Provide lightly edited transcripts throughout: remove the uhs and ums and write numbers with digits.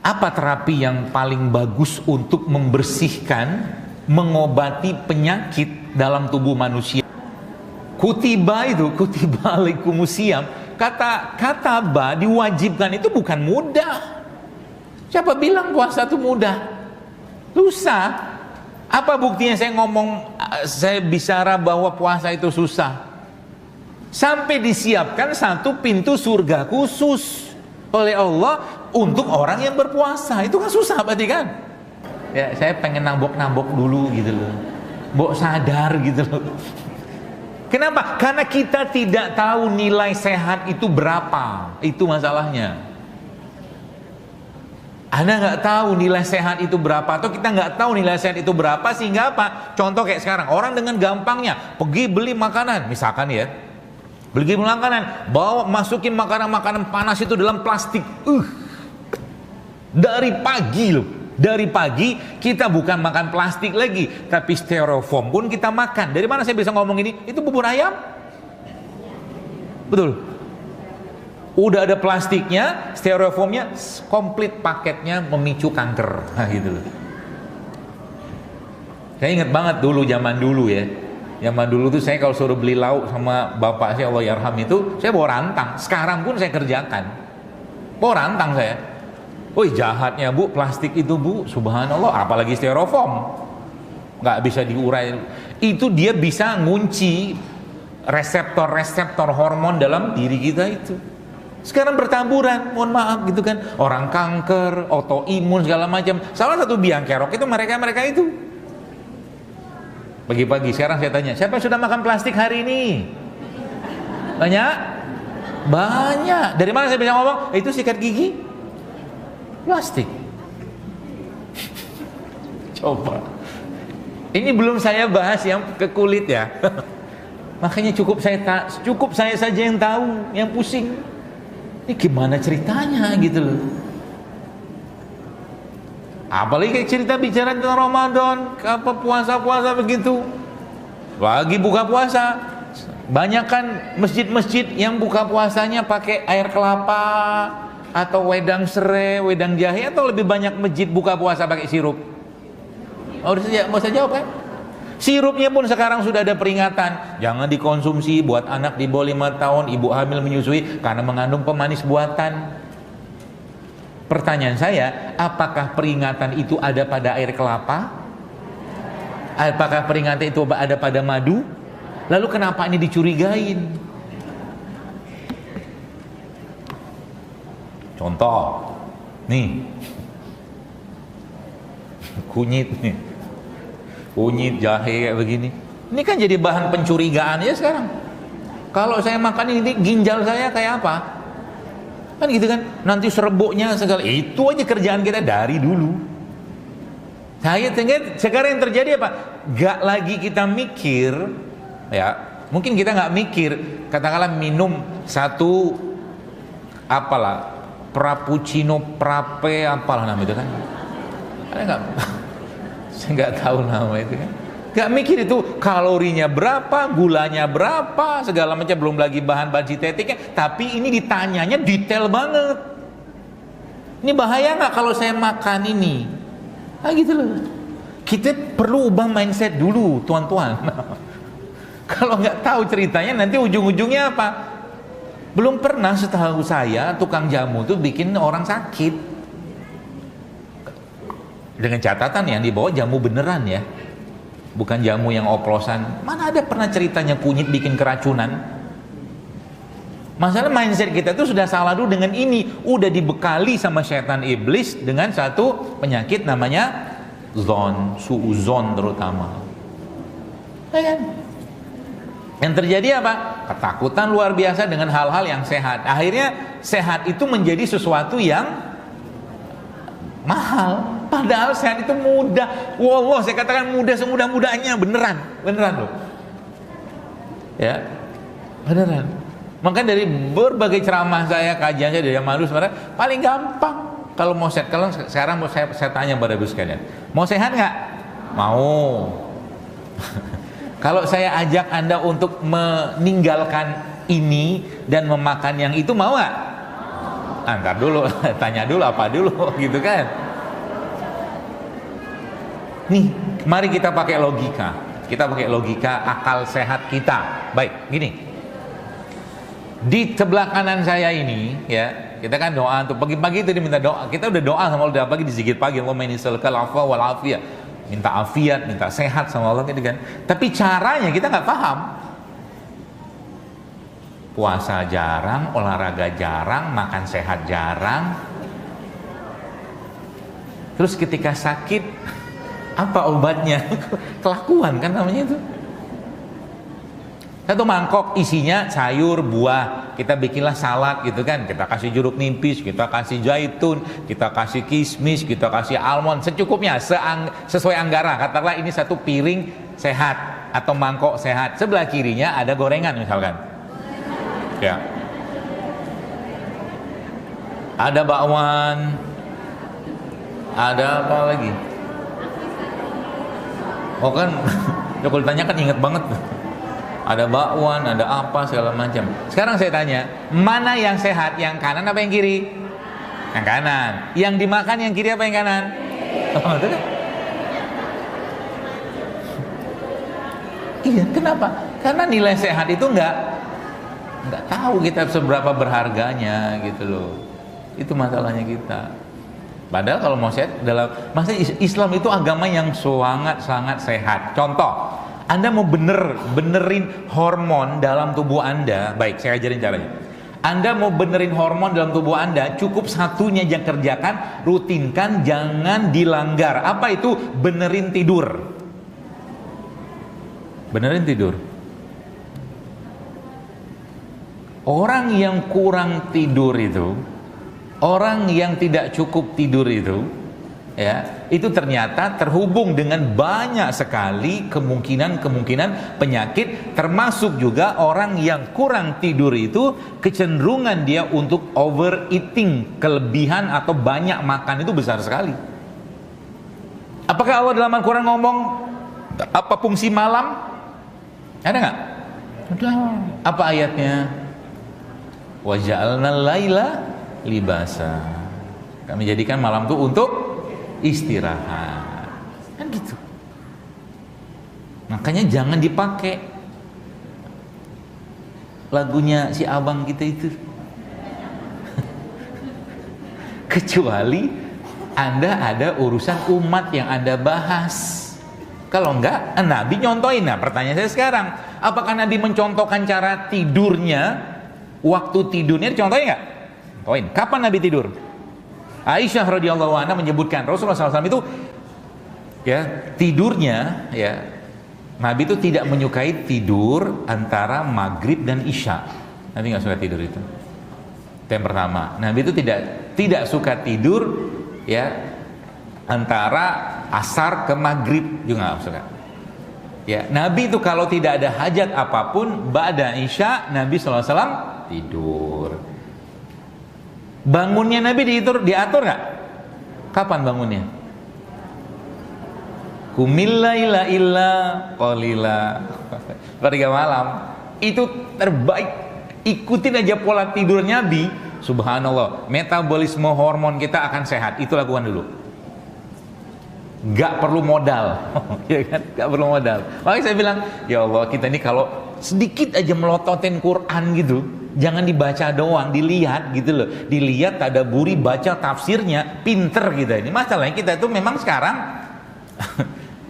Apa terapi yang paling bagus untuk membersihkan, mengobati penyakit dalam tubuh manusia? Kutiba alaikumusiyam, kata ba diwajibkan itu bukan mudah. Siapa bilang puasa itu mudah? Susah. Apa buktinya saya bicara bahwa puasa itu susah? Sampai disiapkan satu pintu surga khusus oleh Allah untuk orang yang berpuasa. Itu kan susah berarti kan? Ya, saya pengen nambok-nambok dulu gitu loh. Mbok sadar gitu loh. Kenapa? Karena kita tidak tahu nilai sehat itu berapa. Itu masalahnya. Anda nggak tahu nilai sehat itu berapa, atau kita nggak tahu nilai sehat itu berapa, sehingga apa? Contoh kayak sekarang, orang dengan gampangnya pergi beli makanan, misalkan ya, beli makanan, masukin makanan panas itu dalam plastik. Dari pagi kita bukan makan plastik lagi, tapi styrofoam pun kita makan. Dari mana saya bisa ngomong ini? Itu bubur ayam, betul. Udah ada plastiknya, styrofoamnya, komplit paketnya, memicu kanker. Nah gitu loh. Saya ingat banget dulu, zaman dulu ya. Zaman dulu tuh saya kalau suruh beli lauk sama bapak saya, Allah yarham, itu saya bawa rantang. Sekarang pun saya kerjakan, bawa rantang saya. Woi, jahatnya bu, plastik itu bu, subhanallah, apalagi styrofoam, nggak bisa diurai. Itu dia bisa ngunci reseptor-reseptor hormon dalam diri kita itu. Sekarang bertaburan, mohon maaf gitu kan. Orang kanker, autoimun segala macam. Salah satu biang kerok itu mereka itu. Pagi-pagi sekarang saya tanya, siapa yang sudah makan plastik hari ini? Banyak? Banyak. Dari mana saya bisa ngomong? Itu sikat gigi plastik. Coba. Ini belum saya bahas yang ke kulit ya. Makanya cukup saya saja yang tahu, yang pusing. Ini gimana ceritanya gitu loh. Apalagi kayak cerita bicara tentang Ramadan, apa puasa-puasa begitu. Lagi buka puasa, banyak kan masjid-masjid yang buka puasanya pakai air kelapa atau wedang serai, wedang jahe, atau lebih banyak masjid buka puasa pakai sirup. Mau saya jawab kan? Sirupnya pun sekarang sudah ada peringatan, jangan dikonsumsi buat anak di bawah 5 tahun, ibu hamil menyusui karena mengandung pemanis buatan. Pertanyaan saya, apakah peringatan itu ada pada air kelapa? Apakah peringatan itu ada pada madu? Lalu kenapa ini dicurigain? Contoh, nih, kunyit nih. Kunyit, jahe kayak begini. Ini kan jadi bahan pencurigaan ya sekarang. Kalau saya makan ini, ginjal saya kayak apa? Kan gitu kan. Nanti serbuknya segala. Itu aja kerjaan kita dari dulu. Sekarang yang terjadi apa? Gak lagi kita mikir, ya. Mungkin kita gak mikir. Katakanlah minum satu apalah, frappuccino, frappe, apalah nama itu kan. Ada nggak? Saya nggak tahu nama itu kan. Nggak mikir itu kalorinya berapa, gulanya berapa, segala macam, belum lagi bahan sintetiknya. Tapi ini ditanyanya detail banget. Ini bahaya nggak kalau saya makan ini? Nah gitu loh. Kita perlu ubah mindset dulu, tuan-tuan. Kalau nggak tahu ceritanya, nanti ujung-ujungnya apa? Belum pernah setahu saya tukang jamu tuh bikin orang sakit. Dengan catatan yang dibawa jamu beneran ya, bukan jamu yang oplosan. Mana ada pernah ceritanya kunyit bikin keracunan? Masalah mindset kita tuh sudah salah dulu dengan ini. Udah dibekali sama setan iblis dengan satu penyakit namanya zon, suuzon terutama. Ya kan? Yang terjadi apa? Ketakutan luar biasa dengan hal-hal yang sehat. Akhirnya sehat itu menjadi sesuatu yang mahal. Padahal sehat itu mudah. Wallah, saya katakan mudah semudah-mudahnya, beneran loh. Ya, beneran. Maka dari berbagai ceramah saya, kajian saya dari malu sebenarnya paling gampang kalau mau sehat. Kalau sekarang mau saya tanya pada ibu sekalian, mau sehat nggak? Mau. Kalau saya ajak Anda untuk meninggalkan ini dan memakan yang itu, mau nggak? Ntar dulu, tanya dulu apa dulu, gitu kan? Nih, mari kita pakai logika. Kita pakai logika akal sehat kita. Baik, gini. Di sebelah kanan saya ini, ya, kita kan doa untuk pagi-pagi itu diminta doa. Kita udah doa sama Allah pagi di zikir pagi, Allahumma inni as'alukal afwa wal afiyah. Minta afiat, minta sehat sama Allah gitu kan. Tapi caranya kita nggak paham. Puasa jarang, olahraga jarang, makan sehat jarang. Terus ketika sakit, apa obatnya? Kelakuan kan namanya itu. Satu mangkok isinya sayur, buah. Kita bikinlah salad gitu kan. Kita kasih jeruk nipis, kita kasih zaitun, kita kasih kismis, kita kasih almond secukupnya, sesuai anggaran. Katakanlah ini satu piring sehat atau mangkok sehat. Sebelah kirinya ada gorengan misalkan. Ya. Ada bakwan. Ada apa lagi? Oh kan, ya kalau ditanya kan inget banget. Ada bakwan, ada apa segala macam. Sekarang saya tanya, mana yang sehat? Yang kanan apa yang kiri? Yang kanan. Yang dimakan yang kiri apa yang kanan? Oh, itu kan? Iya, kenapa? Karena nilai sehat itu nggak tahu kita seberapa berharganya gitu loh. Itu masalahnya kita. Padahal kalau mau sehat masa Islam itu agama yang sangat sehat. Contoh, Anda mau benerin hormon dalam tubuh Anda. Baik, saya ajarin caranya. Anda mau benerin hormon dalam tubuh Anda, cukup satunya yang kerjakan, rutinkan, jangan dilanggar. Apa itu? Benerin tidur. Benerin tidur. Orang yang kurang tidur itu, orang yang tidak cukup tidur itu, ya, itu ternyata terhubung dengan banyak sekali kemungkinan penyakit, termasuk juga orang yang kurang tidur itu kecenderungan dia untuk overeating, kelebihan atau banyak makan itu besar sekali. Apakah Allah dalam Al-Quran ngomong apa fungsi malam? Ada nggak? Ada. Apa ayatnya? Wa ja'alnal laila libasa. Kami jadikan malam itu untuk istirahat. Kan gitu. Makanya jangan dipakai lagunya si abang kita itu. Kecuali Anda ada urusan umat yang Anda bahas. Kalau enggak, Nabi nyontohin. Nah, pertanyaan saya sekarang, apakah Nabi mencontohkan cara tidurnya? Waktu tidurnya dicontohin enggak? Contohin. Kapan Nabi tidur? Aisyah radhiyallahu anha menyebutkan Rasulullah SAW itu ya tidurnya, ya, Nabi itu tidak menyukai tidur antara maghrib dan isya. Nabi nggak suka tidur itu. Itu yang pertama. Nabi itu tidak suka tidur ya antara asar ke maghrib, juga nggak suka. Ya, Nabi itu kalau tidak ada hajat apapun ba'da isya, Nabi SAW tidur. Bangunnya Nabi diatur nggak? Kapan bangunnya? Qumil laila illa qalila. Sepertiga malam. Itu terbaik. Ikutin aja pola tidur Nabi. Subhanallah, metabolisme hormon kita akan sehat. Itu lakukan dulu. Gak perlu modal. Ya kan? Gak perlu modal. Makanya saya bilang, ya Allah, kita ini kalau sedikit aja melototin Quran gitu, jangan dibaca doang, dilihat gitu loh. Dilihat, tadabburi, baca tafsirnya, pinter kita ini. Masalahnya kita itu memang sekarang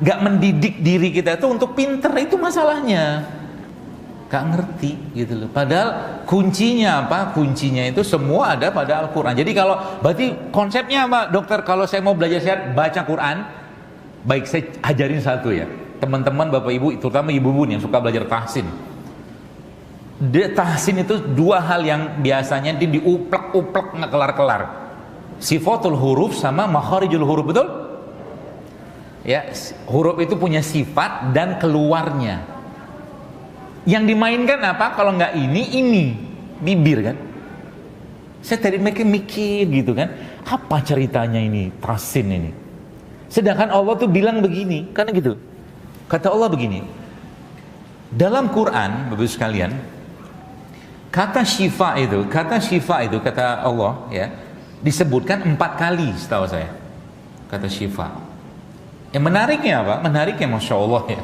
gak mendidik diri kita itu untuk pinter, itu masalahnya. Gak ngerti gitu loh. Padahal kuncinya apa? Kuncinya itu semua ada pada Al-Quran. Jadi kalau berarti konsepnya apa, dokter? Kalau saya mau belajar sehat, baca Quran. Baik, saya ajarin satu ya. Teman-teman, bapak ibu, terutama ibu-ibu yang suka belajar tahsin. Tahsin itu dua hal yang biasanya diuplek-uplek nggak kelar-kelar. Sifatul huruf sama makharijul huruf, betul? Ya, huruf itu punya sifat dan keluarnya. Yang dimainkan apa? Kalau nggak ini bibir kan? Saya tadi mikir gitu kan, apa ceritanya ini tahsin ini? Sedangkan Allah tuh bilang begini, karena gitu. Kata Allah begini, dalam Quran, Bapak Ibu sekalian, Kata syifa itu kata Allah ya, disebutkan 4 kali setahu saya. Kata syifa. Yang menariknya apa? Menariknya Masya Allah ya.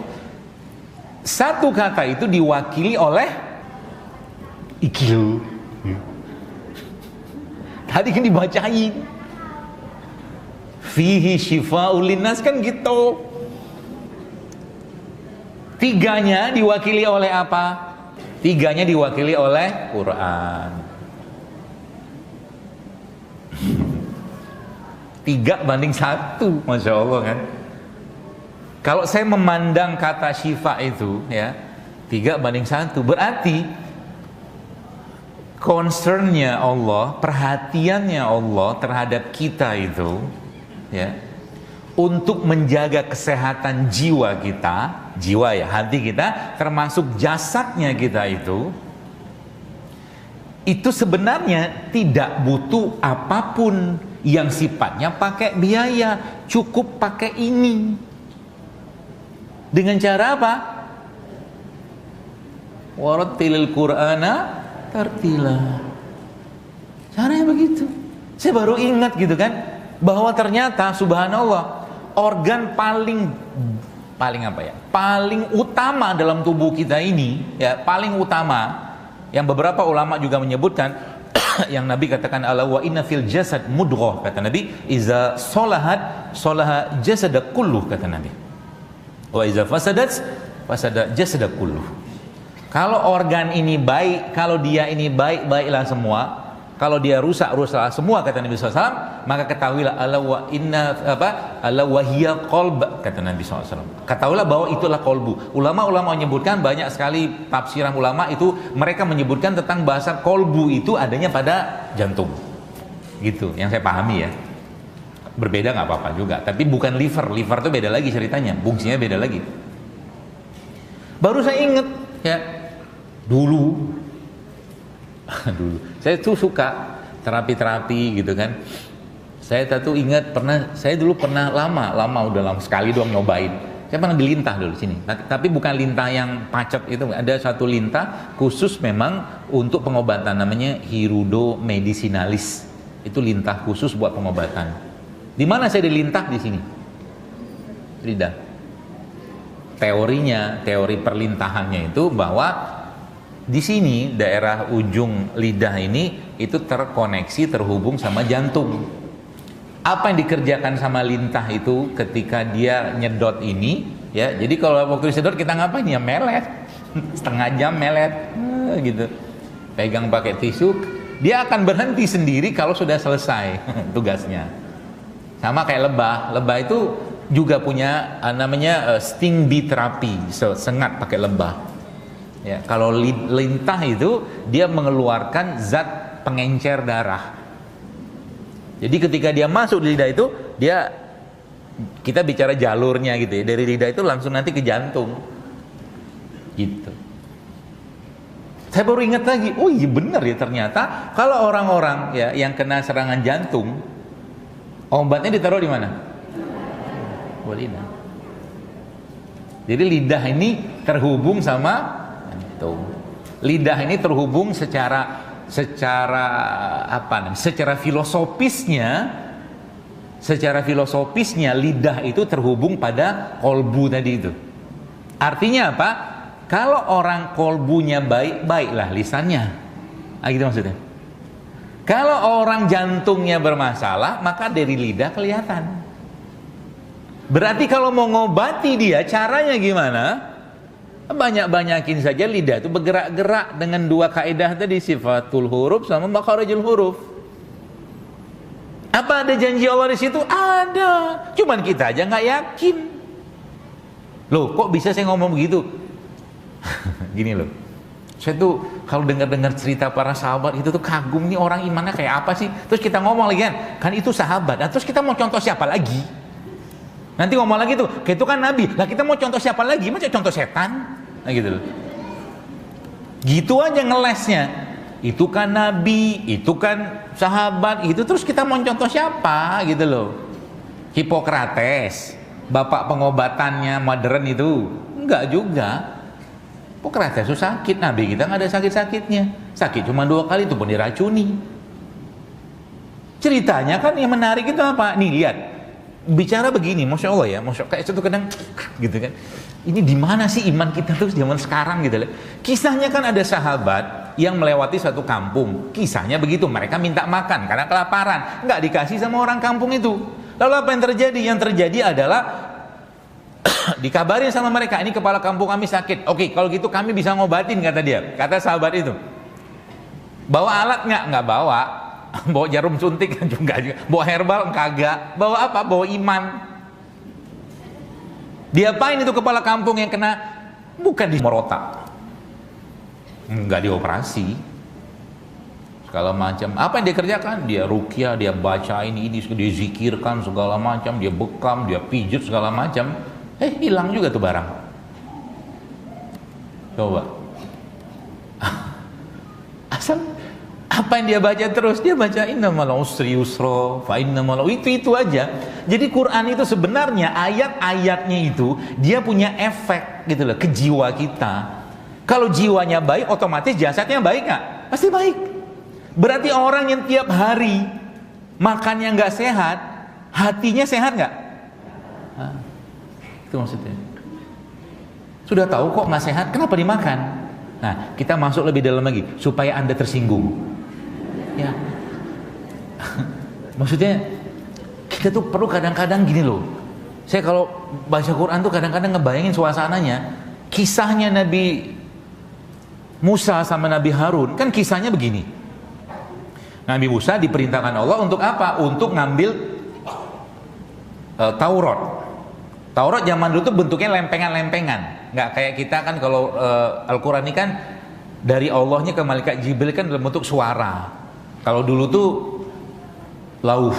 Satu kata itu diwakili oleh ikil. Tadi kan dibacain. Fihi syifa'ul linnas kan gitu. 3-nya diwakili oleh apa? 3-nya diwakili oleh Quran. 3:1, Masya Allah kan. Kalau saya memandang kata syifa itu ya 3:1, berarti concernnya Allah, perhatiannya Allah terhadap kita itu ya, untuk menjaga kesehatan jiwa kita, jiwa ya, hati kita, termasuk jasadnya kita itu sebenarnya tidak butuh apapun yang sifatnya pakai biaya, cukup pakai ini. Dengan cara apa? Warattilil Qur'ana tartila. Caranya begitu. Saya baru ingat gitu kan, bahwa ternyata subhanallah, organ paling apa ya? Paling utama dalam tubuh kita ini, ya, paling utama yang beberapa ulama juga menyebutkan yang Nabi katakan ala wa inna fil jasad mudghah, kata Nabi, iza solahat solaha jasada kulluh, kata Nabi. Wa iza fasadat fasada jasada kulluh. Kalau organ ini baik, kalau dia ini baik, baiklah semua. Kalau dia rusak, rusaklah semua, kata Nabi SAW. Maka ketahuilah ala wa inna apa? Ala wa hiya qalb, kata Nabi SAW. Ketahuilah bahwa itulah kolbu. Ulama-ulama menyebutkan, banyak sekali tafsiran ulama itu, mereka menyebutkan tentang bahasa kolbu itu adanya pada jantung. Gitu, yang saya pahami ya. Berbeda nggak apa-apa juga, tapi bukan liver. Liver itu beda lagi ceritanya, fungsinya beda lagi. Baru saya ingat ya, dulu saya tuh suka terapi gitu kan. Saya tuh ingat saya dulu pernah udah lama sekali doang nyobain. Saya pernah di lintah dulu sini, tapi bukan lintah yang pacet itu. Ada satu lintah khusus memang untuk pengobatan, namanya Hirudo Medicinalis. Itu lintah khusus buat pengobatan. Di mana saya dilintah? Di sini, lidah. Teori perlintahannya itu bahwa di sini daerah ujung lidah ini itu terkoneksi, terhubung sama jantung. Apa yang dikerjakan sama lintah itu ketika dia nyedot ini ya, jadi kalau waktu disedot kita ngapain ya, melet setengah jam melet gitu, pegang pakai tisu, dia akan berhenti sendiri kalau sudah selesai tugasnya. Sama kayak lebah itu juga punya namanya sting bee therapy, sengat pakai lebah ya. Kalau lintah itu dia mengeluarkan zat pengencer darah. Jadi ketika dia masuk di lidah itu, kita bicara jalurnya gitu ya, dari lidah itu langsung nanti ke jantung gitu. Saya baru ingat lagi, oh iya benar ya, ternyata kalau orang-orang ya yang kena serangan jantung, obatnya ditaruh di mana? Lidah. Jadi lidah ini terhubung sama jantung. Lidah ini terhubung secara filosofisnya lidah itu terhubung pada kolbu tadi itu. Artinya apa? Kalau orang kolbunya baik, baiklah lisannya. Gitu maksudnya. Kalau orang jantungnya bermasalah, maka dari lidah kelihatan. Berarti kalau mau ngobati dia, caranya gimana? Banyak-banyakin saja lidah itu bergerak-gerak dengan 2 kaidah tadi, sifatul huruf sama makharijul huruf. Apa ada janji Allah di situ? Ada. Cuman kita aja nggak yakin. Loh, kok bisa saya ngomong begitu? Gini loh. Saya tuh kalau dengar-dengar cerita para sahabat itu tuh kagum, nih orang imannya kayak apa sih? Terus kita ngomong lagi kan itu sahabat. Nah, terus kita mau contoh siapa lagi? Nanti ngomong lagi tuh, kayak itu kan nabi. Lah kita mau contoh siapa lagi? Macam contoh setan. Nah gitu loh. Gitu aja ngelesnya. Itu kan nabi, itu kan sahabat, itu terus kita mau contoh siapa gitu loh. Hipokrates, bapak pengobatannya modern itu. Enggak juga. Hippocrates itu sakit, nabi kita nggak ada sakit-sakitnya. Sakit cuma 2 kali itu pun diracuni. Ceritanya kan yang menarik itu apa? Nih lihat, bicara begini, masya Allah ya, masya Allah, kayak itu kadang gitu kan. Ini di mana sih iman kita terus zaman sekarang gitu loh. Kisahnya kan ada sahabat yang melewati satu kampung. Kisahnya begitu, mereka minta makan karena kelaparan, nggak dikasih sama orang kampung itu. Lalu apa yang terjadi? Yang terjadi adalah dikabarin sama mereka, ini kepala kampung kami sakit. Oke, kalau gitu kami bisa ngobatin, kata dia. Kata sahabat itu, bawa alat nggak? Nggak bawa. Bawa jarum suntik juga. Bawa herbal kagak. Bawa apa? Bawa iman. Diapain itu kepala kampung yang kena? Bukan di merotak, nggak dioperasi, segala macam. Apa yang dia kerjakan? Dia ruqyah, dia baca ini, dia zikirkan segala macam, dia bekam, dia pijit segala macam. Hilang juga tuh barang. Coba. Asal apa yang dia baca terus? Dia baca innamal usri yusra, fa innamal itu aja. Jadi Quran itu sebenarnya ayat-ayatnya itu dia punya efek gitu loh ke jiwa kita. Kalau jiwanya baik, otomatis jasadnya baik nggak? Pasti baik. Berarti orang yang tiap hari makannya nggak sehat, hatinya sehat nggak? Itu maksudnya. Sudah tahu kok nggak sehat, kenapa dimakan? Nah, kita masuk lebih dalam lagi supaya Anda tersinggung. Ya. Maksudnya kita tuh perlu kadang-kadang gini loh. Saya kalau baca Quran tuh kadang-kadang ngebayangin suasananya. Kisahnya Nabi Musa sama Nabi Harun, kan kisahnya begini. Nabi Musa diperintahkan Allah untuk apa? Untuk ngambil Taurat. Taurat zaman dulu tuh bentuknya lempengan-lempengan. Nggak kayak kita kan kalau Al-Quran ini kan dari Allahnya ke malaikat Jibril kan dalam bentuk suara. Kalau dulu tuh lauh,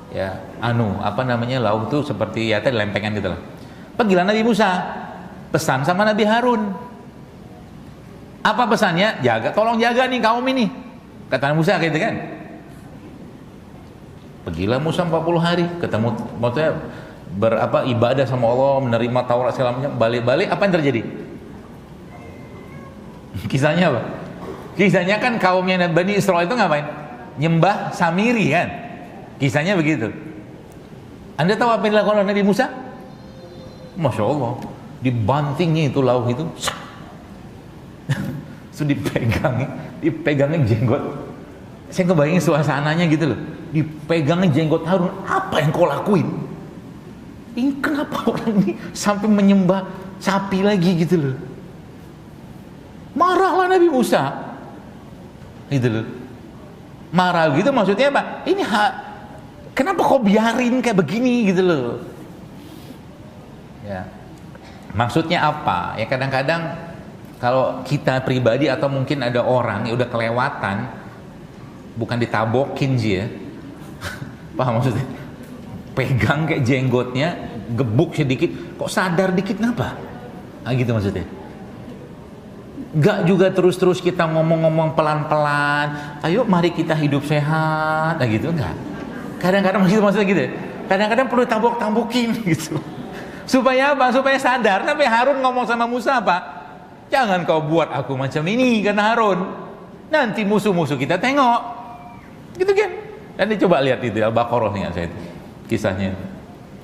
ya, lauh tuh seperti ya tadi lempengan gitu lah. Pergilah Nabi Musa, pesan sama Nabi Harun. Apa pesannya? Tolong jaga nih kaum ini. Kata Nabi Musa gitu kan. Pergilah Musa 40 hari, ketemu, maksudnya ibadah sama Allah, menerima Taurat segala macam. Balik-balik apa yang terjadi? Kisahnya apa? Kisahnya kan kaumnya Bani Israel itu ngapain? Nyembah Samiri kan? Kisahnya begitu. Anda tahu apa yang dilakukan oleh Nabi Musa? Masya Allah, dibantingnya itu lauh itu, dipegangnya jenggot. Saya kebayangin suasananya gitu loh. Dipegangnya jenggot Harun. Apa yang kau lakuin? Ini kenapa orang ini sampai menyembah sapi lagi gitu loh? Marahlah Nabi Musa. Gitu loh. Marah gitu maksudnya apa? Kenapa kau biarin kayak begini gitu loh? Ya. Maksudnya apa? Ya kadang-kadang kalau kita pribadi atau mungkin ada orang yang udah kelewatan, bukan ditabokin sih ya. Paham maksudnya? Pegang kayak jenggotnya, gebuk sedikit, kok sadar dikit kenapa? Gitu maksudnya. Gak juga terus-terus kita ngomong-ngomong pelan-pelan, ayo mari kita hidup sehat, gitu enggak. Kadang-kadang maksudnya gitu. Kadang-kadang perlu tabok-tabokin gitu. Supaya apa? Supaya sadar. Sampai Harun ngomong sama Musa apa? Jangan kau buat aku macam ini, kata Harun. Nanti musuh-musuh kita tengok. Gitu kan? Dan coba lihat itu Al-Baqarah nih saya itu. Kisahnya.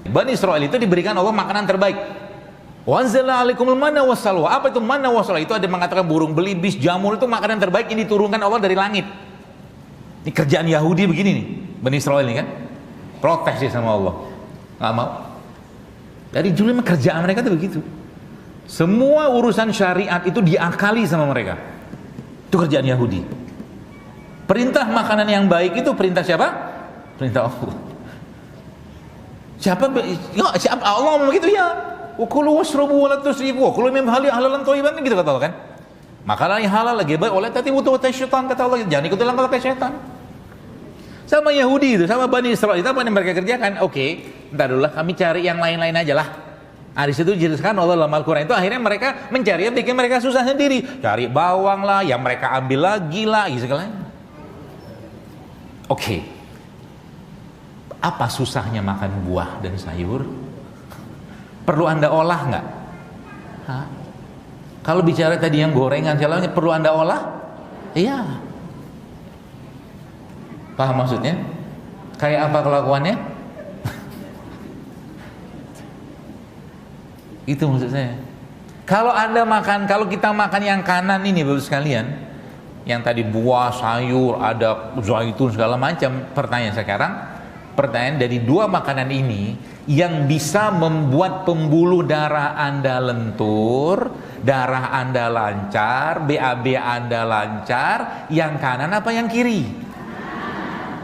Bani Israel itu diberikan Allah makanan terbaik. Wanzalna alaikumul manna wassalwa. Apa itu manna wassalwa? Itu ada mengatakan burung belibis, jamur itu makanan terbaik yang diturunkan Allah dari langit. Ini kerjaan Yahudi begini nih, Bani Israel ini kan. Protes sih sama Allah. Nggak mau. Dari dulu memang kerjaan mereka itu begitu. Semua urusan syariat itu diakali sama mereka. Itu kerjaan Yahudi. Perintah makanan yang baik itu perintah siapa? Perintah Allah. Siapa Allah ngomong begitu ya? Ukulu washrabu wa la tusrifu wa kulu mimma halalan thayyiban gitu kata Allah kan. Makanan yang halal lagi baik oleh tati butuh syaitan kata Allah, jangan ikuti langkah syaitan. Sama Yahudi itu, sama Bani Israel itu apa yang mereka kerjakan? Oke, entar dulu lah kami cari yang lain-lain aja lah. Di situ dijelaskan Allah dalam Al-Quran itu akhirnya mereka mencari yang bikin mereka susah sendiri. Cari bawang lah, yang mereka ambil lagi lah, segalanya. Oke. Apa susahnya makan buah dan sayur? Perlu Anda olah nggak? Kalau bicara tadi yang gorengan, jalannya perlu Anda olah? Iya. Paham maksudnya? Kayak apa kelakuannya? Itu maksud saya. Kalau kita makan yang kanan ini Bapak sekalian, yang tadi buah, sayur, ada zaitun segala macam, pertanyaan dari dua makanan ini yang bisa membuat pembuluh darah Anda lentur, darah Anda lancar, BAB Anda lancar, yang kanan apa yang kiri?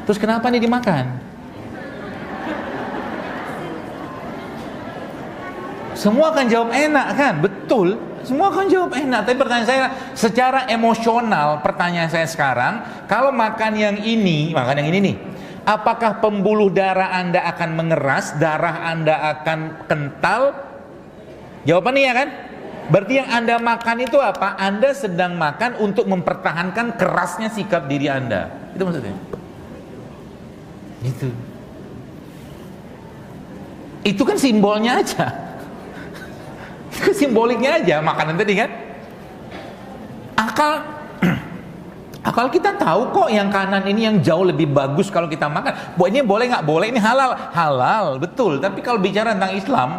Terus kenapa ini dimakan? Semua akan jawab enak kan? Betul, semua akan jawab enak. Tapi pertanyaan saya secara emosional, pertanyaan saya sekarang, kalau makan yang ini nih, apakah pembuluh darah Anda akan mengeras, darah Anda akan kental? Jawabannya ya kan? Berarti yang Anda makan itu apa? Anda sedang makan untuk mempertahankan kerasnya sikap diri Anda. Itu maksudnya. Itu kan simbolnya aja. Itu simboliknya aja makanan tadi kan. Akal kita tahu kok yang kanan ini yang jauh lebih bagus kalau kita makan. Ini boleh nggak boleh, ini halal betul. Tapi kalau bicara tentang Islam,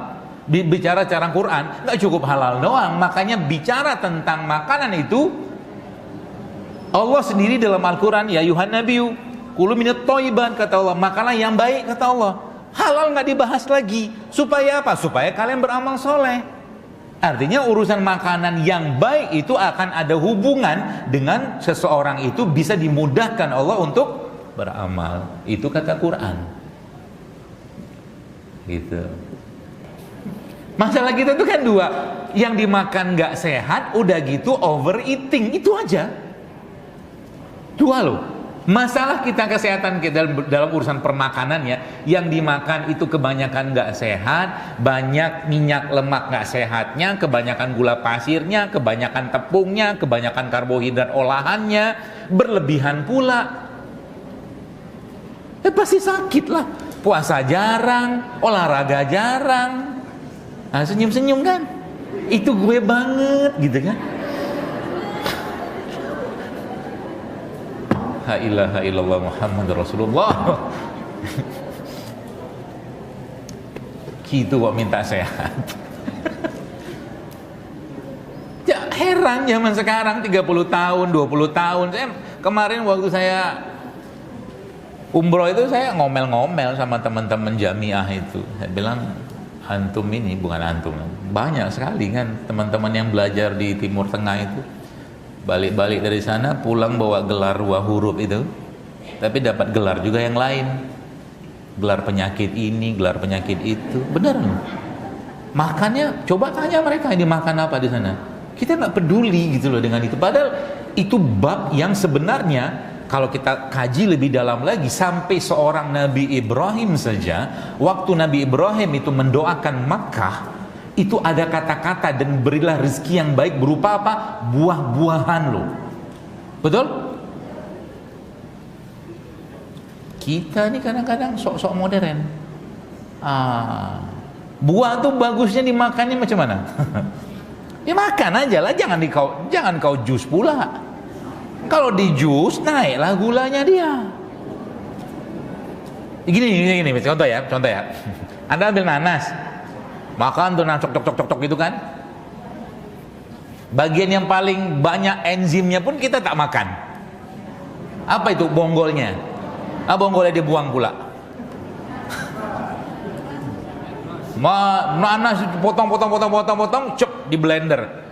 bicara cara Quran, nggak cukup halal doang. Makanya bicara tentang makanan itu, Allah sendiri dalam Al-Quran, ya Yuhan Nabiyu kulu minat thayyibat, kata Allah, makanlah yang baik, kata Allah. Halal nggak dibahas lagi. Supaya apa? Supaya kalian beramal soleh. Artinya urusan makanan yang baik itu akan ada hubungan dengan seseorang itu bisa dimudahkan Allah untuk beramal. Itu kata Quran. Gitu. Masalah kita itu kan dua, yang dimakan nggak sehat, udah gitu overeating, itu aja. Dua loh. Masalah kita kesehatan kita dalam urusan permakanan ya, yang dimakan itu kebanyakan nggak sehat, banyak minyak lemak nggak sehatnya, kebanyakan gula pasirnya, kebanyakan tepungnya, kebanyakan karbohidrat olahannya, berlebihan pula. Pasti sakit lah. Puasa jarang, olahraga jarang, senyum-senyum kan, itu gue banget gitu kan. La ilaha illallah Muhammadur Rasulullah. Gitu kok minta sehat. Ya, heran zaman sekarang 30 tahun, 20 tahun. Kemarin waktu saya umroh itu saya ngomel-ngomel sama teman-teman jamiah itu. Saya bilang, antum ini bukan antum, banyak sekali kan teman-teman yang belajar di Timur Tengah itu. Balik-balik dari sana pulang bawa gelar 2 huruf itu, tapi dapat gelar juga yang lain, gelar penyakit ini, gelar penyakit itu. Benar loh. Makannya, coba tanya mereka ini makan apa di sana. Kita nggak peduli gitu loh dengan itu. Padahal itu bab yang sebenarnya kalau kita kaji lebih dalam lagi, sampai seorang Nabi Ibrahim saja, waktu Nabi Ibrahim itu mendoakan Makkah, itu ada kata-kata dan berilah rezeki yang baik berupa apa? Buah-buahan loh. Betul? Kita ini kadang-kadang sok-sok modern. Buah tuh bagusnya dimakannya macam mana? Dimakan aja lah, jangan kau jus pula. Kalau di jus naiklah gulanya dia. Gini, contoh ya. Anda ambil nanas, makan tuh cok gitu kan. Bagian yang paling banyak enzimnya pun kita tak makan. Apa itu? Bonggolnya. Bonggolnya dibuang pula. Nanas potong, cep di blender.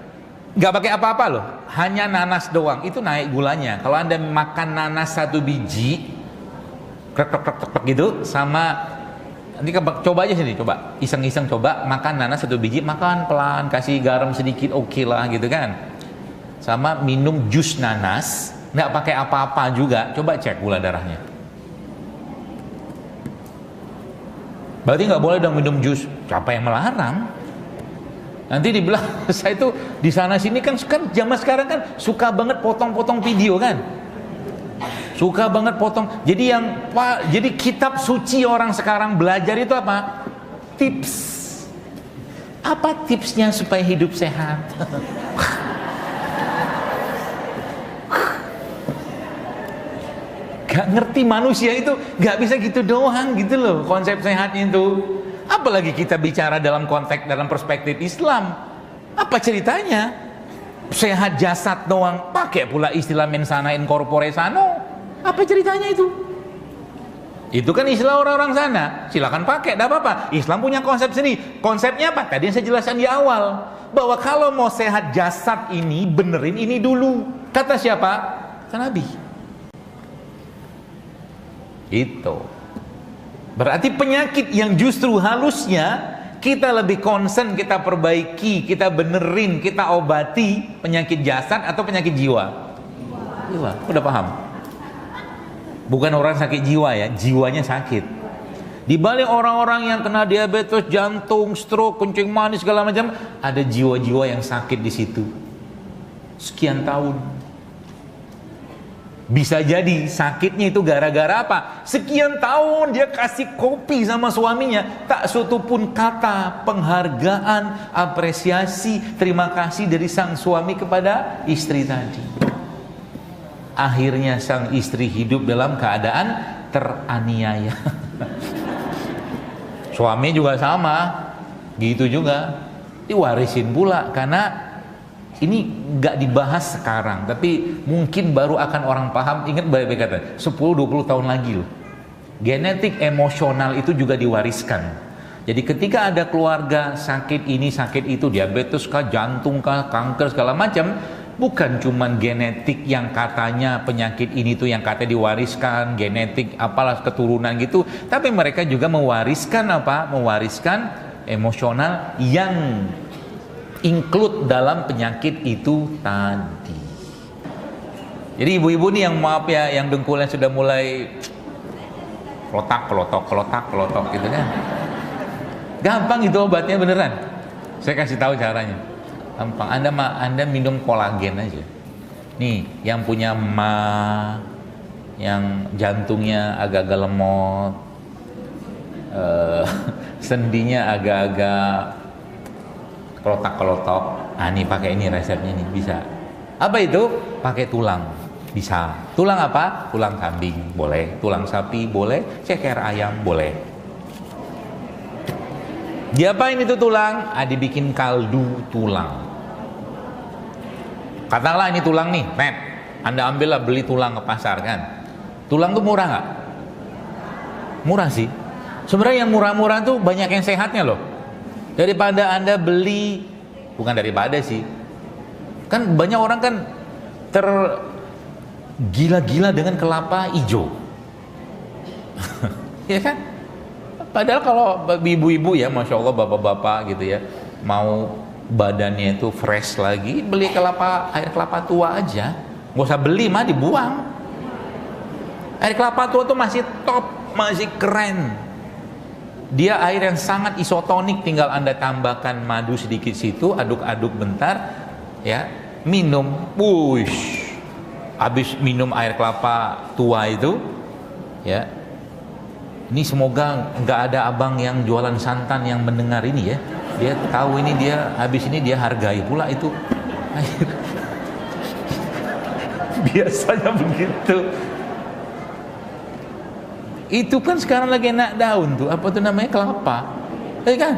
Gak pakai apa-apa loh, hanya nanas doang, itu naik gulanya. Kalau Anda makan nanas 1 biji, krek gitu, sama nanti coba aja sini, coba iseng-iseng coba makan nanas 1 biji, makan pelan, kasih garam sedikit, oke lah gitu kan. Sama minum jus nanas, nggak pakai apa-apa juga, coba cek gula darahnya. Berarti nggak boleh dong minum jus. Siapa yang melarang? Nanti dibilang saya itu di sana sini kan zaman sekarang kan suka banget potong-potong video kan. Suka banget potong. Jadi kitab suci orang sekarang belajar itu apa? Tips. Apa tipsnya supaya hidup sehat? gak ngerti manusia itu gak bisa gitu doang gitu loh konsep sehatnya itu. Apalagi kita bicara dalam konteks, dalam perspektif Islam. Apa ceritanya? Sehat jasad doang, pakai pula istilah mensana in corpore sano. Apa ceritanya itu? Itu kan istilah orang-orang sana. Silakan pakai, tidak apa-apa. Islam punya konsep sendiri. Konsepnya apa? Tadi yang saya jelaskan di awal, bahwa kalau mau sehat jasad ini, benerin ini dulu. Kata siapa? Kata Nabi. Itu. Berarti penyakit yang justru halusnya kita lebih concern, kita perbaiki, kita benerin, kita obati penyakit jasad atau penyakit jiwa? Jiwa. Udah paham? Bukan orang sakit jiwa ya, jiwanya sakit. Di balik orang-orang yang kena diabetes, jantung, stroke, kencing manis segala macam, ada jiwa-jiwa yang sakit di situ. Sekian tahun. Bisa jadi sakitnya itu gara-gara apa? Sekian tahun dia kasih kopi sama suaminya, tak satu pun kata penghargaan, apresiasi, terima kasih dari sang suami kepada istri tadi. Akhirnya sang istri hidup dalam keadaan teraniaya. Suami juga sama, gitu juga, diwarisin pula. Karena ini gak dibahas sekarang, tapi mungkin baru akan orang paham. Ingat baik-baik kata 10-20 tahun lagi loh, genetik emosional itu juga diwariskan. Jadi ketika ada keluarga sakit ini sakit itu, diabetes kah, jantung kah, kanker segala macam, bukan cuman genetik yang katanya penyakit ini tuh yang katanya diwariskan, genetik apalah keturunan gitu, tapi mereka juga mewariskan apa? Mewariskan emosional yang include dalam penyakit itu tadi. Jadi ibu-ibu nih yang maaf ya, yang dengkulnya sudah mulai kelotak gitu kan. Gampang itu obatnya beneran. Saya kasih tahu caranya. Gampang. Anda minum kolagen aja. Nih, yang punya yang jantungnya agak-agak lemot, sendinya agak-agak kelotak-kelotok. Ah, nih pakai ini resepnya nih, bisa. Apa itu? Pakai tulang. Bisa. Tulang apa? Tulang kambing, boleh. Tulang sapi, boleh. Ceker ayam, boleh. Diapain itu tulang? Ah, dibikin kaldu tulang. Katakanlah ini tulang nih, Matt. Anda ambillah, beli tulang ke pasar kan. Tulang tuh murah nggak? Murah sih. Sebenarnya yang murah-murah tuh banyak yang sehatnya loh. Daripada Anda beli, bukan daripada sih, kan banyak orang kan tergila-gila dengan kelapa hijau. Ya kan? Padahal kalau ibu-ibu ya, Masya Allah, bapak-bapak gitu ya, mau badannya itu fresh lagi, beli air kelapa tua aja. Nggak usah beli, mah dibuang. Air kelapa tua tuh masih top, masih keren. Dia air yang sangat isotonik, tinggal Anda tambahkan madu sedikit situ, aduk-aduk bentar, ya, minum. Wush, habis minum air kelapa tua itu, ya. Ini semoga nggak ada abang yang jualan santan yang mendengar ini ya. Dia tahu ini, dia habis ini dia hargai pula itu air. Biasanya begitu. Itu kan sekarang lagi enak daun tuh, apa tuh namanya, kelapa, kan?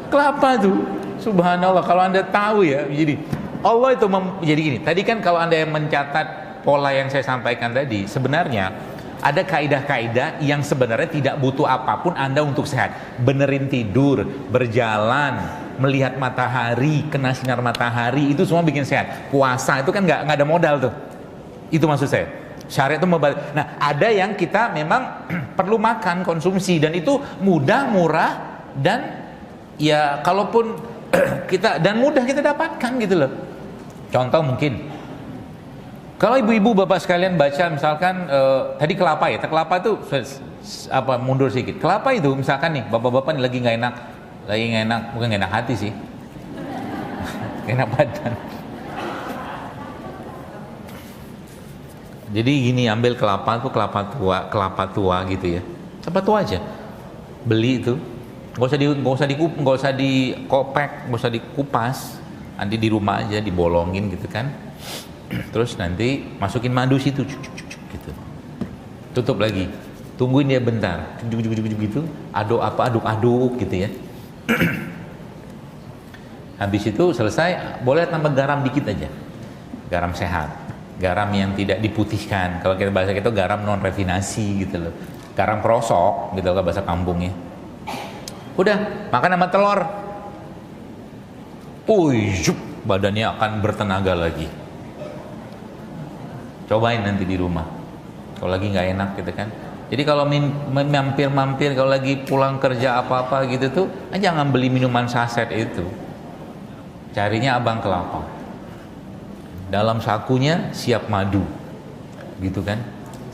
Kelapa tuh, subhanallah. Kalau Anda tahu ya, jadi Allah itu jadi gini. Tadi kan kalau Anda yang mencatat pola yang saya sampaikan tadi, sebenarnya ada kaidah-kaidah yang sebenarnya tidak butuh apapun Anda untuk sehat. Benerin tidur, berjalan, melihat matahari, kena sinar matahari, itu semua bikin sehat. Puasa itu kan nggak ada modal tuh. Itu maksud saya. Syariat itu membalik. Nah, ada yang kita memang perlu makan, konsumsi, dan itu mudah, murah, dan ya kalaupun kita, dan mudah kita dapatkan gitu loh. Contoh mungkin, kalau ibu-ibu bapak sekalian baca misalkan tadi kelapa ya, kelapa itu apa, mundur sedikit. Kelapa itu misalkan nih bapak-bapak lagi nggak enak, bukan nggak enak hati sih, nggak enak badan. Jadi gini, ambil kelapa tuh, kelapa tua gitu ya, kelapa tua aja, beli itu, nggak usah dikopek, nggak usah dikupas, nanti di rumah aja dibolongin gitu kan, terus nanti masukin madu situ, gitu, tutup lagi, tungguin dia bentar, gitu, aduk gitu ya. Habis itu selesai, boleh tambah garam dikit aja, garam sehat, garam yang tidak diputihkan. Kalau kita bahasa itu garam non refinasi gitu loh, garam krosok gitu loh bahasa kampungnya. Udah makan sama telur, badannya akan bertenaga lagi. Cobain nanti di rumah kalau lagi nggak enak gitu kan. Jadi kalau mampir kalau lagi pulang kerja apa gitu tuh, jangan beli minuman saset itu, carinya Abang Kelapa, dalam sakunya siap madu gitu kan.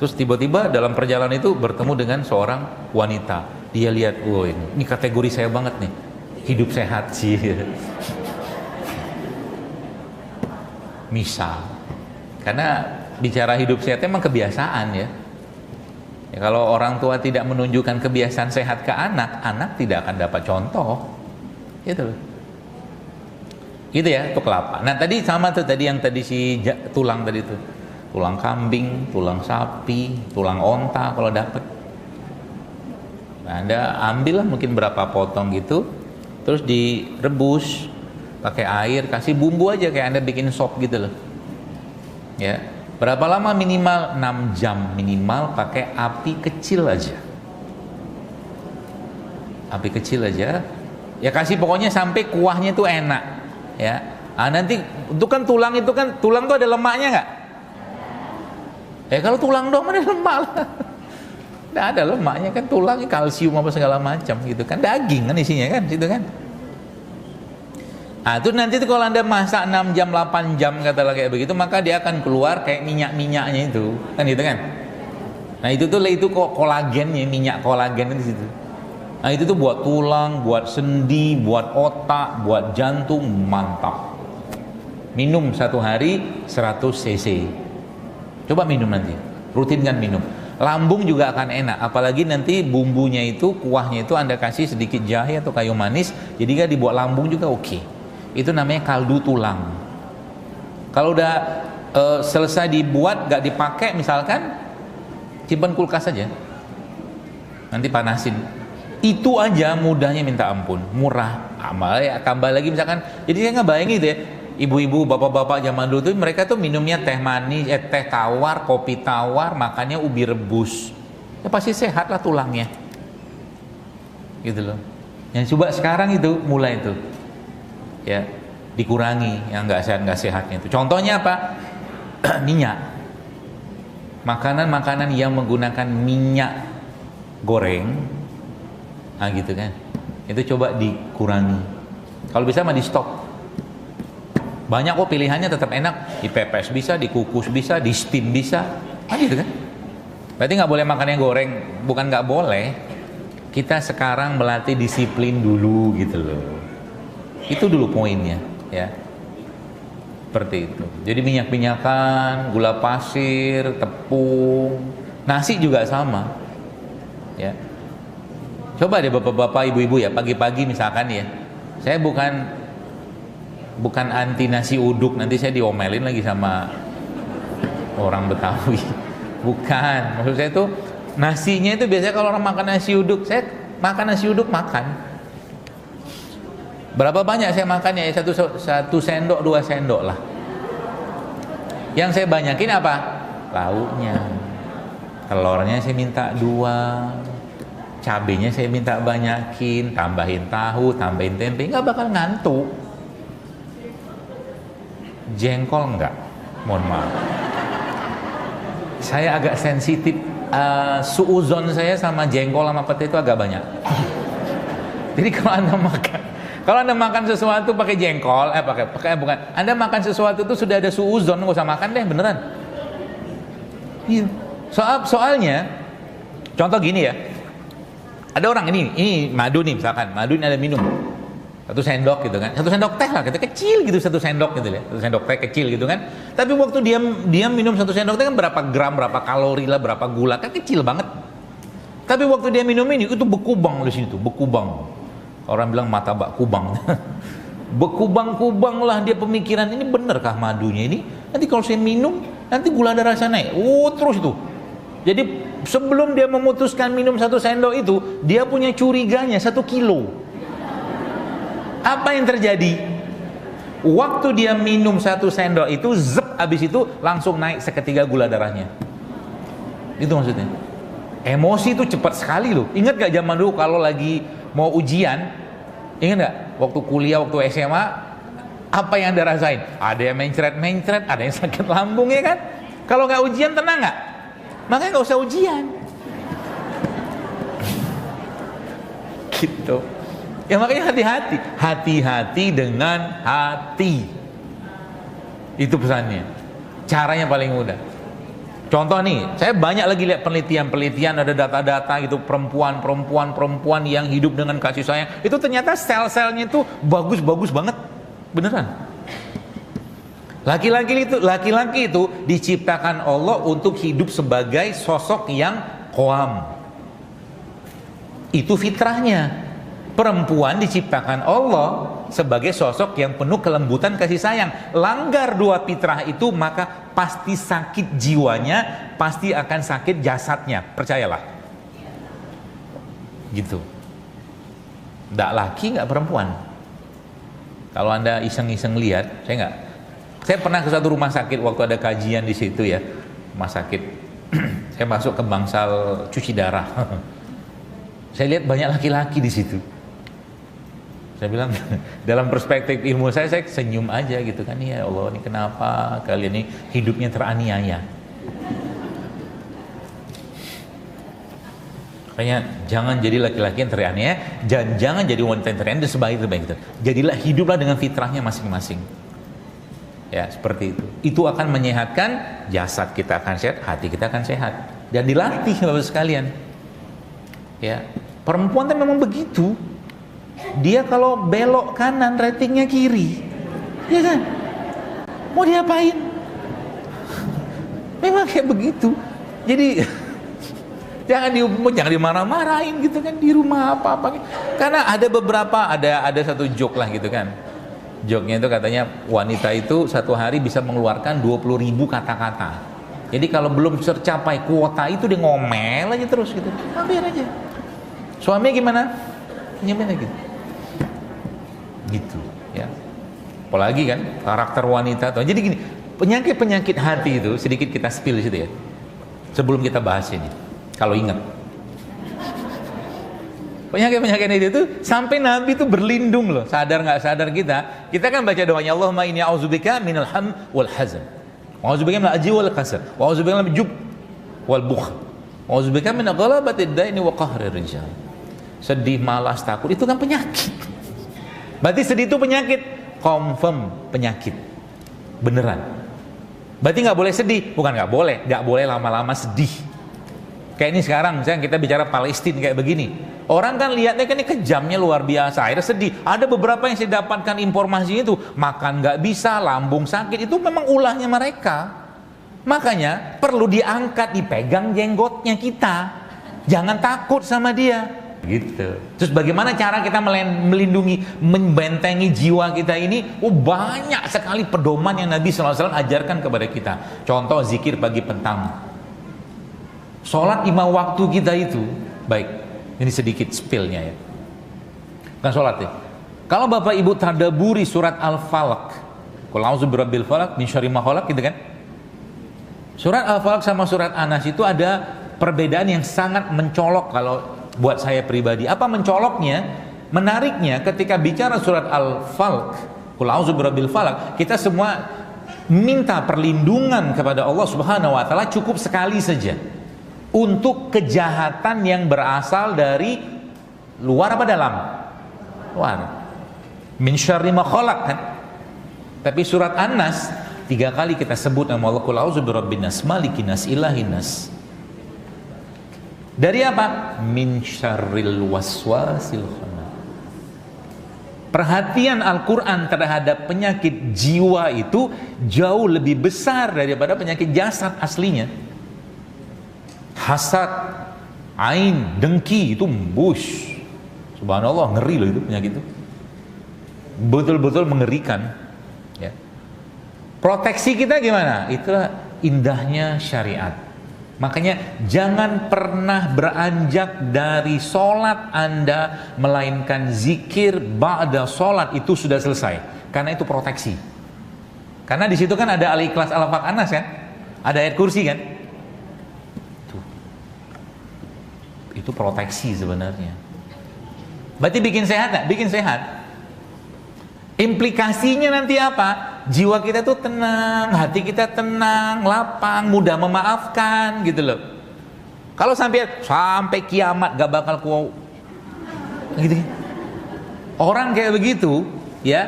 Terus tiba-tiba dalam perjalanan itu bertemu dengan seorang wanita, dia lihat, ini kategori saya banget nih, hidup sehat sih. Misal, karena bicara hidup sehat emang kebiasaan ya. Kalau orang tua tidak menunjukkan kebiasaan sehat ke anak, anak tidak akan dapat contoh. Gitu loh. Gitu ya, itu kelapa. Nah tadi sama tuh tadi yang tadi si tulang tadi tuh, tulang kambing, tulang sapi, tulang onta kalau dapat. Nah, Anda ambillah mungkin berapa potong gitu, terus direbus pakai air, kasih bumbu aja kayak Anda bikin sop gitu loh. Ya. Berapa lama? Minimal 6 jam minimal, pakai api kecil aja. Api kecil aja. Ya kasih pokoknya sampai kuahnya itu enak, ya. Nanti itu kan tulang tuh ada lemaknya nggak? Kalau tulang doang ada lemak lah. Nggak ada lemaknya kan, tulang kalsium apa segala macam gitu kan, daging kan isinya kan situ kan. Itu nanti tuh kalau Anda masak 6 jam 8 jam katalah kayak begitu, maka dia akan keluar kayak minyak-minyaknya itu kan gitu kan. Nah itu kok kolagennya, minyak kolagen di situ. Nah itu tuh buat tulang, buat sendi, buat otak, buat jantung, mantap. Minum 1 hari 100 cc. Coba minum nanti, rutinkan minum. Lambung juga akan enak, apalagi nanti bumbunya itu, kuahnya itu Anda kasih sedikit jahe atau kayu manis, jadi kan dibuat lambung juga oke. Itu namanya kaldu tulang. Kalau udah selesai dibuat gak dipakai misalkan, simpan kulkas aja, nanti panasin. Itu aja mudahnya minta ampun, murah. Ya tambah lagi misalkan, jadi saya nggak bayangin gitu ya, ibu-ibu bapak-bapak zaman dulu tuh mereka tuh minumnya teh manis, teh tawar, kopi tawar, makannya ubi rebus, ya pasti sehat lah tulangnya gitu loh. Yang coba sekarang itu mulai itu ya dikurangi yang nggak sehatnya itu. Contohnya apa? Minyak, makanan yang menggunakan minyak goreng, gitu kan, itu coba dikurangi. Kalau bisa mah di stop. Banyak kok pilihannya, tetap enak, dipepes bisa, dikukus bisa, di steam bisa, gitu kan. Berarti nggak boleh makan yang goreng. Bukan nggak boleh, kita sekarang melatih disiplin dulu gitu loh. Itu dulu poinnya ya, seperti itu. Jadi minyak-minyakan, gula pasir, tepung, nasi juga sama ya. Coba deh bapak-bapak, ibu-ibu ya, pagi-pagi misalkan ya, saya bukan anti nasi uduk, nanti saya diomelin lagi sama orang Betawi. Bukan, maksud saya itu nasinya itu biasanya kalau orang makan nasi uduk, saya makan nasi uduk makan. Berapa banyak saya makan ya? Satu sendok, 2 sendok lah. Yang saya banyakin apa? Lauknya. Telurnya saya minta 2, cabenya saya minta banyakin, tambahin tahu, tambahin tempe, nggak bakal ngantuk. Jengkol enggak, mohon maaf, saya agak sensitif. Suuzon saya sama jengkol sama pete itu agak banyak. Jadi kalau anda makan sesuatu pakai jengkol, bukan, Anda makan sesuatu itu sudah ada suuzon, nggak usah makan deh, beneran. Iya. Soalnya, contoh gini ya, ada orang ini madu nih misalkan, madu ini ada minum 1 sendok gitu kan, 1 sendok teh lah, kita kecil gitu 1 sendok gitu ya, 1 sendok teh kecil gitu kan. Tapi waktu dia minum 1 sendok teh kan berapa gram, berapa kalori lah, berapa gula, kan kecil banget. Tapi waktu dia minum ini itu bekubang di sini tuh, bekubang. Orang bilang mata bak kubang. Bekubang-kubang lah dia pemikiran, ini benerkah madunya ini? Nanti kalau saya minum, nanti gula darah saya naik. Terus itu Jadi sebelum dia memutuskan minum 1 sendok itu, dia punya curiganya 1 kilo. Apa yang terjadi? Waktu dia minum 1 sendok itu, habis itu langsung naik seketika gula darahnya. Itu maksudnya. Emosi itu cepat sekali loh. Ingat gak zaman dulu kalau lagi mau ujian, ingat gak? Waktu kuliah, waktu SMA, apa yang Anda rasain? Ada yang mencret-mencret, ada yang sakit lambung, ya kan? Kalau gak ujian tenang gak? Makanya gak usah ujian. Gitu. Ya makanya hati-hati. Hati-hati dengan hati. Itu pesannya. Caranya paling mudah. Contoh nih, saya banyak lagi lihat penelitian-penelitian, ada data-data gitu, perempuan yang hidup dengan kasih sayang, itu ternyata sel-selnya itu bagus-bagus banget, beneran. Laki-laki itu diciptakan Allah untuk hidup sebagai sosok yang qawam. Itu fitrahnya. Perempuan diciptakan Allah sebagai sosok yang penuh kelembutan kasih sayang. Langgar 2 fitrah itu, maka pasti sakit jiwanya, pasti akan sakit jasadnya, percayalah. Gitu. Nggak laki, nggak perempuan. Kalau Anda iseng-iseng lihat, saya pernah ke satu rumah sakit waktu ada kajian di situ ya, rumah sakit. Saya masuk ke bangsal cuci darah. Saya lihat banyak laki-laki di situ. Saya bilang, dalam perspektif ilmu saya senyum aja gitu kan. Ya Allah, ini kenapa kalian ini hidupnya teraniaya. Makanya jangan jadi laki-laki yang teraniaya, dan jangan jadi wanita yang teraniaya, sebaik-baik itu. Jadilah, hiduplah dengan fitrahnya masing-masing. Ya, seperti itu. Itu akan menyehatkan jasad kita, akan sehat, hati kita akan sehat. Dan dilatih Bapak sekalian. Ya, perempuan itu memang begitu. Dia kalau belok kanan, ratingnya kiri, ya kan? Mau diapain? Memang kayak begitu. Jadi jangan dimarah-marahin gitu kan di rumah apa-apa. Karena ada beberapa, ada satu joke lah gitu kan. Joke-nya itu katanya wanita itu satu hari bisa mengeluarkan 20.000 kata-kata. Jadi kalau belum tercapai kuota itu dia ngomel aja terus gitu. Biar aja. Suaminya gimana? Nyemen gitu. Gitu ya. Apalagi kan karakter wanita tuh. Jadi gini, penyakit hati itu sedikit kita spill di situ ya. Sebelum kita bahas ini. Kalau ingat. Penyakit itu sampai Nabi itu berlindung loh, sadar nggak sadar kita kan baca doanya, Allahumma inni a'udzubika minal ham wal hazan, wa a'udzubika minal ajzi wal kasal, wa a'udzubika minal jub wal bukhl, wa a'udzubika min ghalabatid daini wa qahrir rijal. Sedih, malas, takut itu kan penyakit. Berarti sedih itu penyakit, confirm penyakit, beneran. Berarti nggak boleh sedih, bukan nggak boleh lama-lama sedih. Kayak ini sekarang, misalnya kita bicara Palestina kayak begini, orang kan lihatnya kan ini kejamnya luar biasa, akhirnya sedih. Ada beberapa yang saya dapatkan informasi itu, makan nggak bisa, lambung sakit, itu memang ulahnya mereka. Makanya perlu diangkat, dipegang jenggotnya kita, jangan takut sama dia. Gitu. Terus bagaimana cara kita melindungi, membentengi jiwa kita ini? Banyak sekali pedoman yang Nabi SAW ajarkan kepada kita. Contoh zikir pagi petang, sholat 5 waktu kita itu. Baik, ini sedikit spillnya ya. Bukan sholat ya. Kalau Bapak Ibu tadaburi surat Al-Falaq, Qul a'udzu birabbil falaq min syarri ma khalaq, gitu kan. Surat Al-Falaq sama surat An-Nas itu ada perbedaan yang sangat mencolok kalau buat saya pribadi. Apa mencoloknya? Menariknya ketika bicara surat Al-Falaq, Qul a'udzu birabbil falaq, kita semua minta perlindungan kepada Allah Subhanahu wa taala cukup sekali saja. Untuk kejahatan yang berasal dari luar apa dalam? Luar. Min syarri ma khalaq kan? Tapi surat An-Nas 3 kali kita sebut nama Allah, Qul a'udzu birabbin nas, malikin nas, ilahin nas. Dari apa? Min syarril waswasil khannas. Perhatian Al-Quran terhadap penyakit jiwa itu jauh lebih besar daripada penyakit jasad aslinya. Hasad, ain, dengki itu bush. Subhanallah, ngeri loh itu penyakit itu. Betul-betul mengerikan. Ya. Proteksi kita gimana? Itulah indahnya syariat. Makanya jangan pernah beranjak dari sholat Anda, melainkan zikir ba'da sholat itu sudah selesai. Karena itu proteksi. Karena di situ kan ada Al-Ikhlas, Al-Falaq, An-Nas kan? Ada ayat kursi kan? Itu proteksi sebenarnya. Berarti bikin sehat gak? Bikin sehat. Implikasinya nanti apa? Jiwa kita tuh tenang, hati kita tenang, lapang, mudah memaafkan gitu loh. Kalau sampai kiamat gak bakal gitu. Orang kayak begitu, ya.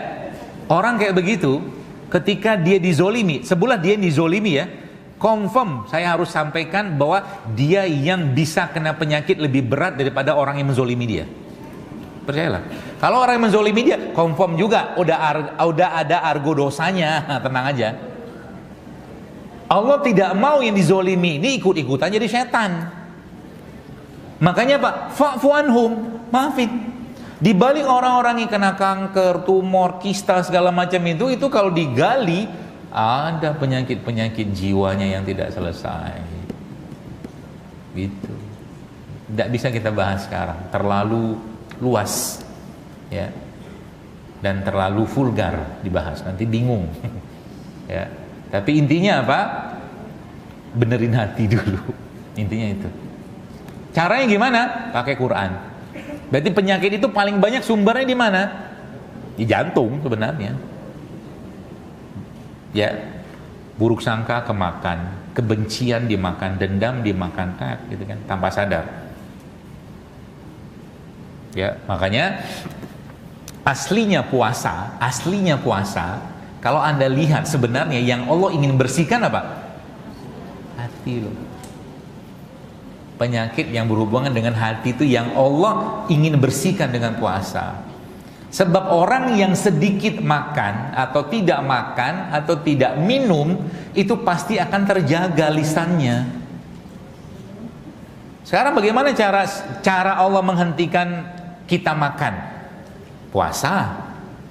Orang kayak begitu ketika dia dizolimi, sebelah dia dizolimi ya, confirm saya harus sampaikan bahwa dia yang bisa kena penyakit lebih berat daripada orang yang menzolimi dia. Percayalah. Kalau orang yang menzolimi dia, confirm juga udah ada argo dosanya. Tenang aja. Allah tidak mau yang dizolimi ini ikut-ikutan jadi setan. Makanya Pak, fa'fu anhum, maafin. Di balik orang-orang yang kena kanker, tumor, kista segala macam itu kalau digali ada penyakit-penyakit jiwanya yang tidak selesai. Gitu. Tidak bisa kita bahas sekarang, terlalu luas ya, dan terlalu vulgar dibahas, nanti bingung ya. Tapi intinya apa? Benerin hati dulu, intinya itu. Caranya gimana? Pakai Quran. Berarti penyakit itu paling banyak sumbernya di mana? Di jantung sebenarnya ya. Buruk sangka kemakan, kebencian dimakan, dendam dimakan, gitu kan, tanpa sadar. Ya, makanya aslinya puasa, kalau Anda lihat sebenarnya yang Allah ingin bersihkan apa? Hati loh. Penyakit yang berhubungan dengan hati itu yang Allah ingin bersihkan dengan puasa. Sebab orang yang sedikit makan atau tidak makan atau tidak minum itu pasti akan terjaga lisannya. Sekarang bagaimana cara Allah menghentikan kita makan? Puasa.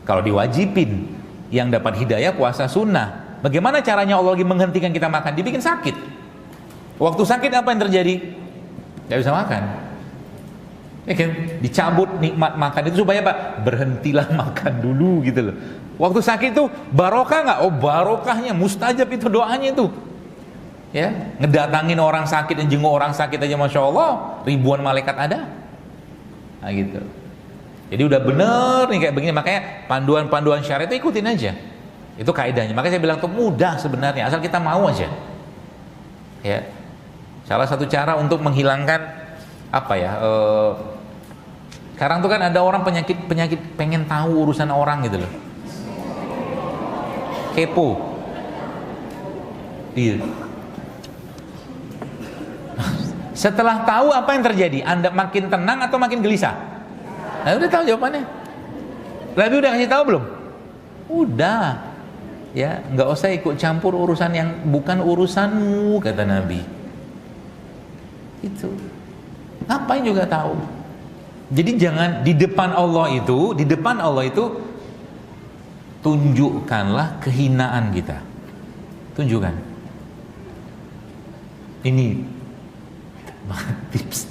Kalau diwajibin, yang dapat hidayah puasa sunnah. Bagaimana caranya Allah lagi menghentikan kita makan? Dibikin sakit. Waktu sakit apa yang terjadi? Tidak bisa makan. Ya kan? Dicabut nikmat makan itu supaya apa? Berhentilah makan dulu gitu loh. Waktu sakit itu barokah nggak? Oh barokahnya, mustajab itu doanya itu. Ya, ngedatangin orang sakit dan jenguk orang sakit aja masya Allah ribuan malaikat ada. Nah gitu. Jadi udah bener nih kayak begini, makanya panduan-panduan syariat itu ikutin aja. Itu kaidahnya. Makanya saya bilang tuh mudah sebenarnya, asal kita mau aja. Ya. Salah satu cara untuk menghilangkan apa ya? Sekarang tuh kan ada orang penyakit pengen tahu urusan orang gitu loh. Kepo. Iya. Setelah tahu apa yang terjadi, Anda makin tenang atau makin gelisah? Nah, udah tahu jawabannya. Nabi udah kasih tahu belum? Udah. Ya, nggak usah ikut campur urusan yang bukan urusanmu, kata Nabi. Itu. Ngapain juga tahu? Jadi jangan di depan Allah itu tunjukkanlah kehinaan kita. Tunjukkan. Ini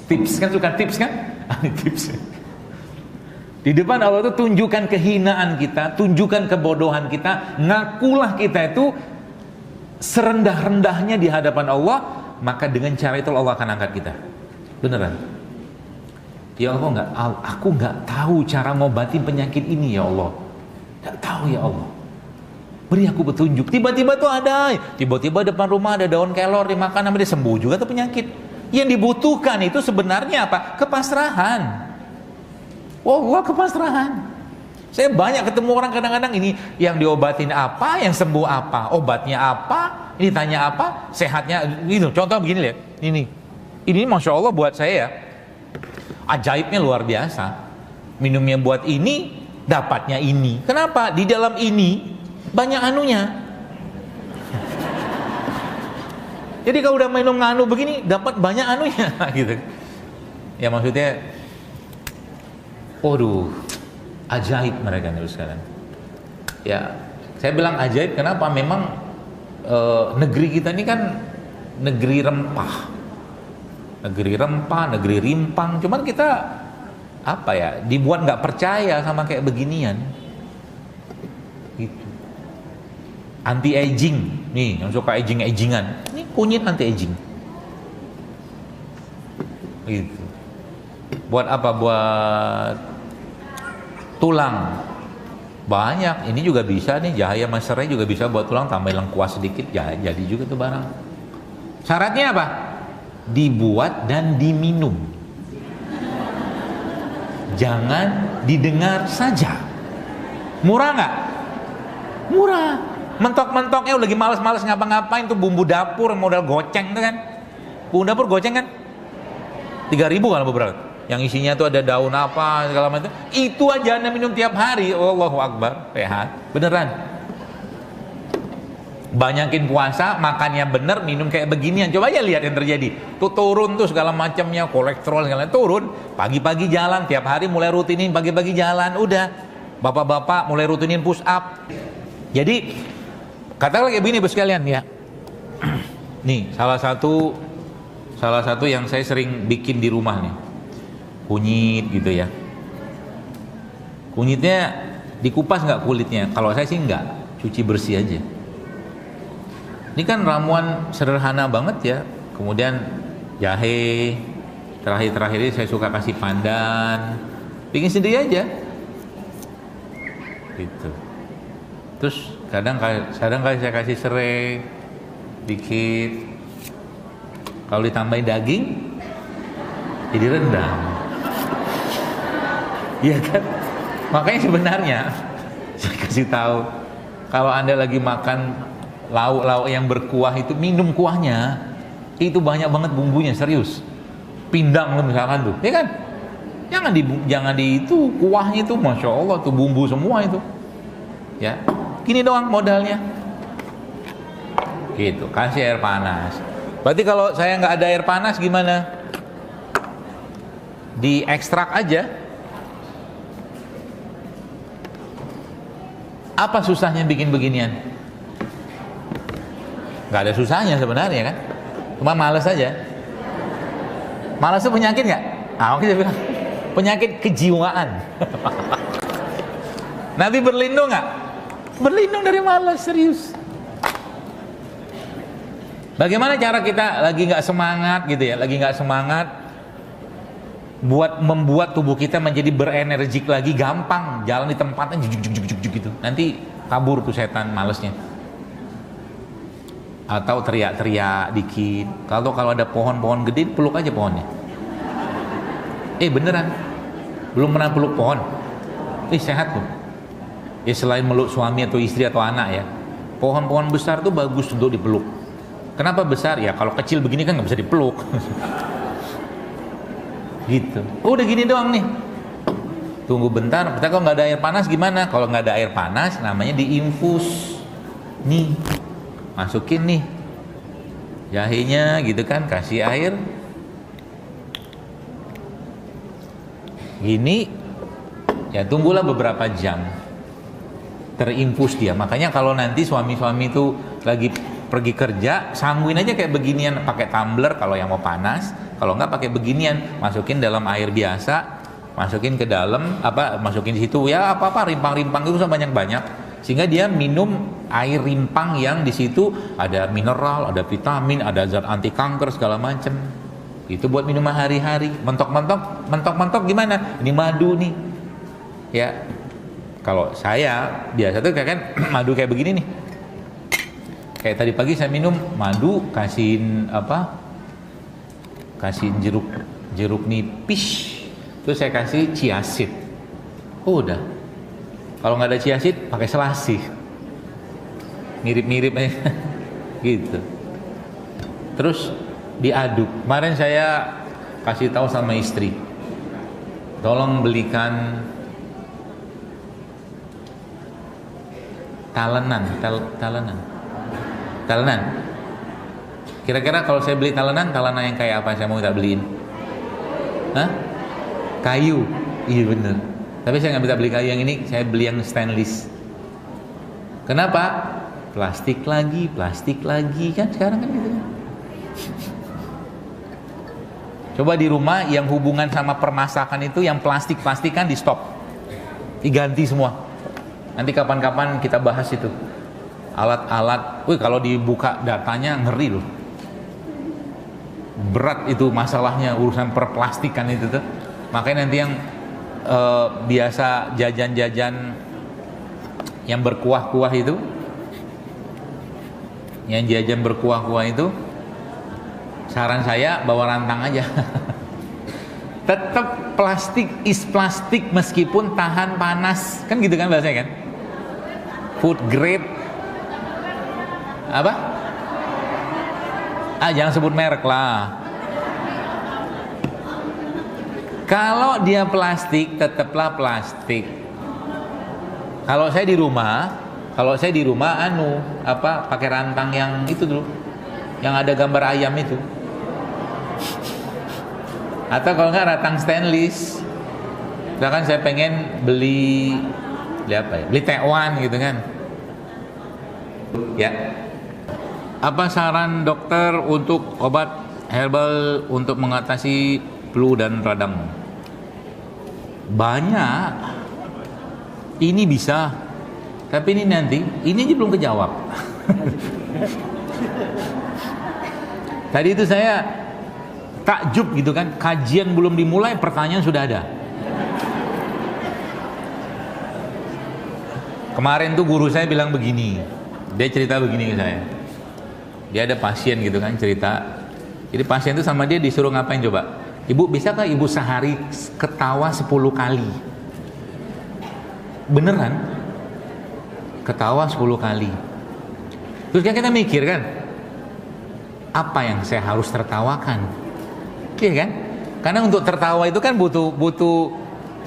tips kan, suka tips kan? Ini tips. Di depan Allah itu tunjukkan kehinaan kita, tunjukkan kebodohan kita, ngakulah kita itu serendah-rendahnya di hadapan Allah, maka dengan cara itu Allah akan angkat kita. Beneran. Ya Allah, aku nggak tahu cara ngobatin penyakit ini ya Allah. Nggak tahu ya Allah. Beri aku petunjuk. Tiba-tiba tuh ada, tiba-tiba depan rumah ada daun kelor dimakan, dia sembuh juga tuh penyakit. Yang dibutuhkan itu sebenarnya apa? Kepasrahan. Wallah, kepasrahan. Saya banyak ketemu orang kadang-kadang ini yang diobatin apa, yang sembuh apa, obatnya apa, ini tanya apa, sehatnya gitu. Contoh begini lihat, ini masya Allah buat saya ya, ajaibnya luar biasa. Minumnya buat ini, dapatnya ini. Kenapa? Di dalam ini banyak anunya. Jadi kalau udah minum nganu begini, dapat banyak anunya gitu. Ya maksudnya, waduh, ajaib mereka nih sekarang. Ya, saya bilang ajaib kenapa? Memang negeri kita ini kan negeri rempah. negeri rempah, negeri rimpang. Cuman kita apa ya, dibuat nggak percaya sama kayak beginian. Gitu. Anti aging, nih yang suka agingan, ini kunyit anti aging. Gitu. Buat apa? Buat tulang. Banyak, ini juga bisa nih, jahe sama serai juga bisa buat tulang, tambahin lengkuas sedikit, jadi juga tuh barang. Syaratnya apa? Dibuat dan diminum. Jangan didengar saja. Murah nggak? Murah. Mentok-mentoknya lagi males-males ngapa-ngapain tuh bumbu dapur modal goceng tuh kan. Bumbu dapur goceng kan? 3.000 kalau beberapa. Yang isinya tuh ada daun apa segala macam. Itu aja Anda minum tiap hari. Allahu Akbar, sehat. Beneran. Banyakin puasa, makannya bener, minum kayak beginian. Coba aja lihat yang terjadi. Tuh turun tuh segala macamnya, kolesterol segala turun. Pagi-pagi jalan, tiap hari mulai rutinin pagi-pagi jalan. Udah. Bapak-bapak mulai rutinin push up. Jadi katakanlah kayak begini Bos sekalian ya. Nih, salah satu yang saya sering bikin di rumah nih. Kunyit gitu ya. Kunyitnya dikupas nggak kulitnya? Kalau saya sih nggak, cuci bersih aja. Ini kan ramuan sederhana banget ya. Kemudian jahe, terakhir ini saya suka kasih pandan, bikin sendiri aja. Gitu. Terus kadang saya kasih serai dikit. Kalau ditambahin daging, jadi rendang. Iya kan? Makanya sebenarnya saya kasih tahu, kalau Anda lagi makan lauk-lauk yang berkuah itu, minum kuahnya. Itu banyak banget bumbunya, serius. Pindang misalkan tuh, ya kan? Jangan di itu kuahnya itu, masya Allah tuh bumbu semua itu. Ya, gini doang modalnya. Gitu, kasih air panas. Berarti kalau saya nggak ada air panas gimana? Diekstrak aja. Apa susahnya bikin beginian? Gak ada susahnya sebenarnya kan, cuma males aja. Males itu penyakit nggak? Oke, saya bilang penyakit kejiwaan. Nabi berlindung nggak? Berlindung dari malas, serius. Bagaimana cara kita lagi nggak semangat gitu ya, lagi nggak semangat, buat membuat tubuh kita menjadi berenergik lagi? Gampang, jalan di tempatnya juk gitu, nanti kabur tuh setan malesnya. Atau teriak-teriak dikit. Kalau ada pohon-pohon gede, peluk aja pohonnya. Beneran, belum pernah peluk pohon, sehat tuh. Selain meluk suami atau istri atau anak ya, pohon-pohon besar tuh bagus untuk dipeluk. Kenapa besar? Ya kalau kecil begini kan nggak bisa dipeluk. Gitu. Udah gini doang nih. Tunggu bentar. Kita kalau nggak ada air panas gimana? Kalau nggak ada air panas, namanya diinfus. Nih, masukin nih jahenya gitu kan, kasih air. Gini, ya tunggulah beberapa jam. Terinfus dia. Makanya kalau nanti suami-suami itu lagi pergi kerja, sangguin aja kayak beginian, pakai tumbler kalau yang mau panas. Kalau nggak pakai beginian, masukin dalam air biasa, masukin ke dalam masukin di situ ya rimpang-rimpang itu banyak-banyak, sehingga dia minum air rimpang yang di situ ada mineral, ada vitamin, ada zat anti kanker segala macam. Itu buat minuman hari-hari. Mentok-mentok gimana? Ini madu nih. Ya. Kalau saya biasa tuh kan madu kayak begini nih. Kayak tadi pagi saya minum madu, kasihin jeruk nipis, terus saya kasih chia seed. Udah. Kalau nggak ada chia seed, pakai selasih. Mirip-mirip aja. Gitu. Terus diaduk. Kemarin saya kasih tahu sama istri, tolong belikan talenan. Kira-kira kalau saya beli talenan yang kayak apa saya mau minta beliin? Kayu. Iya bener. Tapi saya nggak bisa beli kayu yang ini, saya beli yang stainless. Kenapa? Plastik lagi kan sekarang kan gitu kan. Coba di rumah yang hubungan sama permasakan itu, yang plastik-plastikan di stop, diganti semua. Nanti kapan-kapan kita bahas itu. Alat-alat, kalau dibuka datanya ngeri loh. Berat itu masalahnya, urusan perplastikan itu tuh. Makanya nanti yang biasa jajan-jajan yang berkuah-kuah itu, yang jajan berkuah-kuah itu, saran saya bawa rantang aja. Tetap plastik is plastik meskipun tahan panas, kan gitu kan bahasanya kan? Food grade apa? Jangan sebut merek lah. Kalau dia plastik, tetaplah plastik. Kalau saya di rumah pakai rantang yang itu dulu, yang ada gambar ayam itu. Atau kalau enggak rantang stainless. Bahkan saya pengen beli apa ya? Beli tekwan gitu kan. Ya. Apa saran dokter untuk obat herbal untuk mengatasi flu dan radang? Banyak. Ini bisa, tapi ini nanti, ini aja belum kejawab. Tadi itu saya takjub gitu kan, kajian belum dimulai, pertanyaan sudah ada. Kemarin tuh guru saya bilang begini, dia cerita begini ke saya. Dia ada pasien gitu kan, cerita. Jadi pasien itu sama dia disuruh ngapain coba? Ibu, bisakah ibu sehari ketawa 10 kali? Beneran? Ketawa 10 kali. Terus kan kita mikir kan, apa yang saya harus tertawakan? Iya kan? Karena untuk tertawa itu kan butuh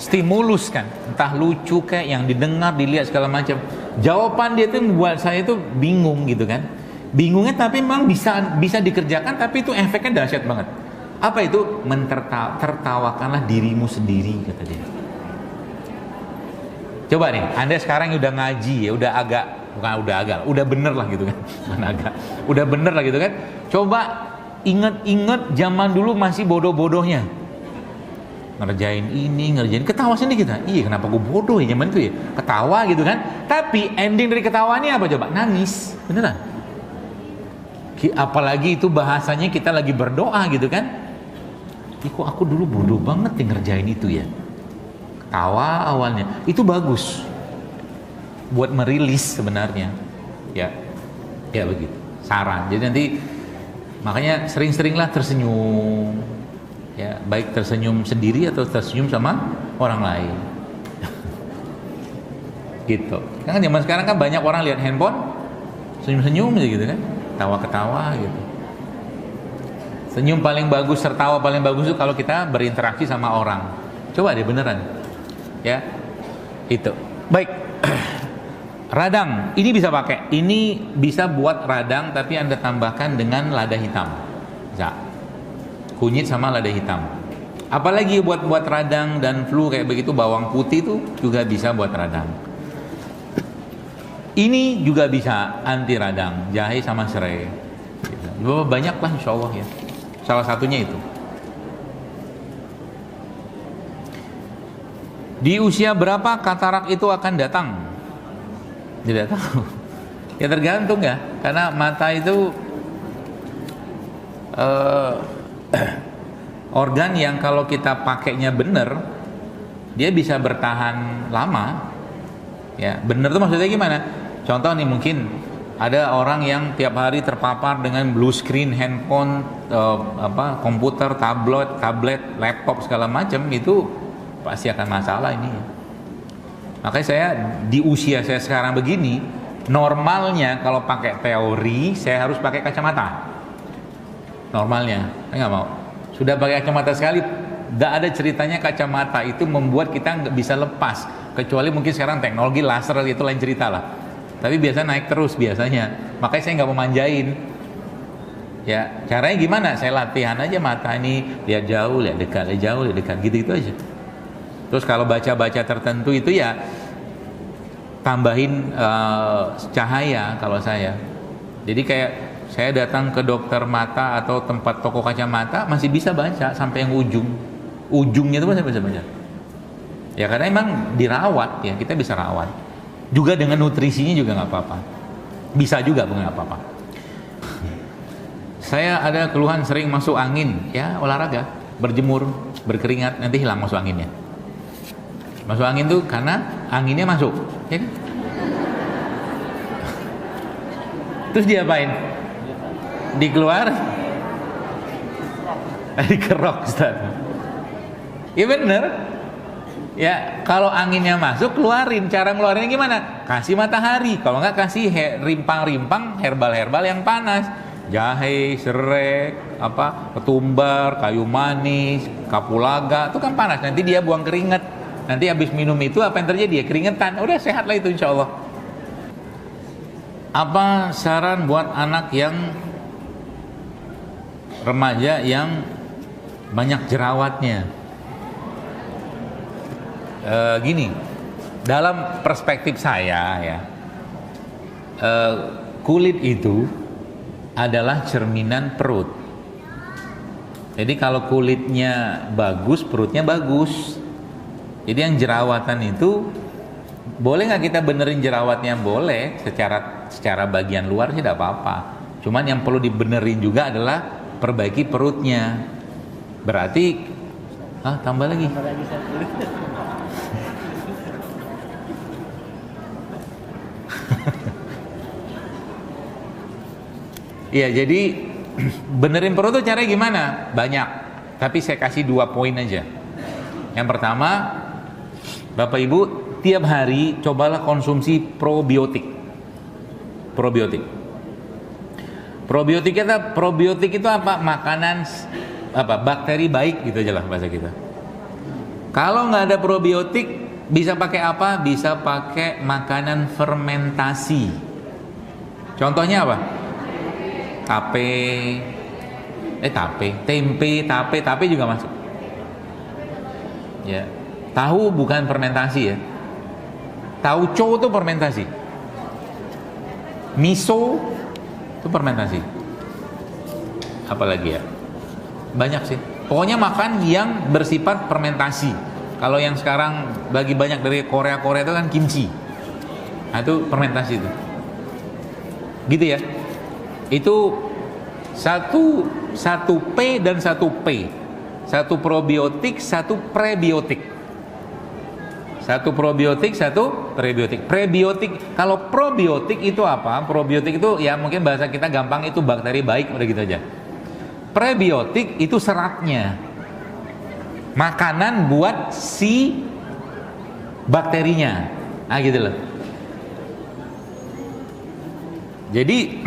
stimulus kan, entah lucu kayak yang didengar, dilihat segala macam. Jawaban dia itu membuat saya itu bingung gitu kan. Bingungnya tapi memang bisa dikerjakan, tapi itu efeknya dahsyat banget. Apa itu? Tertawakanlah dirimu sendiri, kata dia. Coba nih, Anda sekarang udah ngaji ya, udah bener lah gitu kan. Udah bener lah gitu kan. Coba inget zaman dulu masih bodoh-bodohnya. Ngerjain ini, ngerjain, ketawa sendiri kita. Iya, kenapa gue bodoh ya zaman itu ya? Ketawa gitu kan. Tapi ending dari ketawaannya apa coba? Nangis, beneran. Apalagi itu bahasanya kita lagi berdoa gitu kan. Kok aku dulu bodoh banget nih ngerjain itu ya. Ketawa awalnya. Itu bagus buat merilis sebenarnya. Ya begitu. Saran. Jadi nanti makanya sering-seringlah tersenyum. Ya, baik tersenyum sendiri atau tersenyum sama orang lain. Gitu. Kan zaman sekarang kan banyak orang lihat handphone senyum-senyum aja gitu kan. Ketawa-ketawa gitu. Senyum paling bagus, tertawa paling bagus itu kalau kita berinteraksi sama orang. Coba deh beneran. Ya. Itu. Baik. Radang, ini bisa pakai. Ini bisa buat radang tapi Anda tambahkan dengan lada hitam. Bisa. Kunyit sama lada hitam. Apalagi buat radang dan flu kayak begitu, bawang putih itu juga bisa buat radang. Ini juga bisa anti radang, jahe sama serai. Banyak lah insya Allah ya. Salah satunya itu. Di usia berapa katarak itu akan datang? Tidak tahu. Ya tergantung ya, karena mata itu organ yang kalau kita pakainya benar, dia bisa bertahan lama. Ya, benar tuh maksudnya gimana? Contoh nih, mungkin ada orang yang tiap hari terpapar dengan blue screen handphone, komputer, tablet, laptop segala macam, itu pasti akan masalah ini. Makanya saya di usia saya sekarang begini, normalnya kalau pakai teori saya harus pakai kacamata. Normalnya, saya nggak mau. Sudah pakai kacamata sekali, nggak ada ceritanya kacamata itu membuat kita nggak bisa lepas. Kecuali mungkin sekarang teknologi laser itu lain cerita lah. Tapi biasa naik terus biasanya. Makanya saya nggak mau manjain. Ya, caranya gimana? Saya latihan aja mata ini, lihat jauh, lihat dekat, lihat jauh, lihat dekat, gitu aja. Terus kalau baca-baca tertentu itu ya tambahin cahaya kalau saya. Jadi kayak Saya datang ke dokter mata atau tempat toko kacamata masih bisa baca sampai yang ujungnya itu masih bisa baca. Ya karena emang dirawat ya, kita bisa rawat. Juga dengan nutrisinya juga nggak apa-apa. Bisa juga nggak apa-apa. Saya ada keluhan sering masuk angin, ya olahraga, berjemur, berkeringat, nanti hilang masuk anginnya. Masuk angin tuh karena anginnya masuk, ya kan? Terus diapain? Dikeluar? Dikerok, Ustaz. Ya bener. Ya kalau anginnya masuk, keluarin. Cara ngeluarinnya gimana? Kasih matahari. Kalau nggak kasih rimpang-rimpang herbal-herbal yang panas. Jahe, serai, ketumbar, kayu manis, kapulaga, itu kan panas. Nanti dia buang keringat. Nanti habis minum itu apa yang terjadi? Ya keringetan. Udah sehat lah itu insya Allah. Apa saran buat anak yang remaja yang banyak jerawatnya? Gini, dalam perspektif saya ya, kulit itu adalah cerminan perut. Jadi kalau kulitnya bagus, perutnya bagus. Jadi yang jerawatan itu boleh nggak kita benerin jerawatnya? Boleh, secara bagian luar sih tidak apa-apa. Cuman yang perlu dibenerin juga adalah perbaiki perutnya. Berarti tambah lagi. Iya, jadi benerin perut tuh caranya gimana? Banyak. Tapi saya kasih 2 poin aja. Yang pertama, Bapak Ibu tiap hari cobalah konsumsi probiotik. Probiotik itu apa? Makanan bakteri baik gitu aja lah bahasa kita. Kalau nggak ada probiotik, bisa pakai apa? Bisa pakai makanan fermentasi. Contohnya apa? Tape juga masuk. Ya. Tahu bukan fermentasi ya. Tauco itu fermentasi. Miso itu fermentasi. Apalagi ya? Banyak sih. Pokoknya makan yang bersifat fermentasi. Kalau yang sekarang bagi banyak dari Korea itu kan kimchi. Nah, itu fermentasi itu. Gitu ya. Itu satu P dan satu P. Satu probiotik, satu prebiotik. Satu probiotik, satu prebiotik. Kalau probiotik itu apa? Probiotik itu ya mungkin bahasa kita gampang itu bakteri baik, udah gitu aja. Prebiotik itu seratnya. Makanan buat si bakterinya. Nah gitu loh. Jadi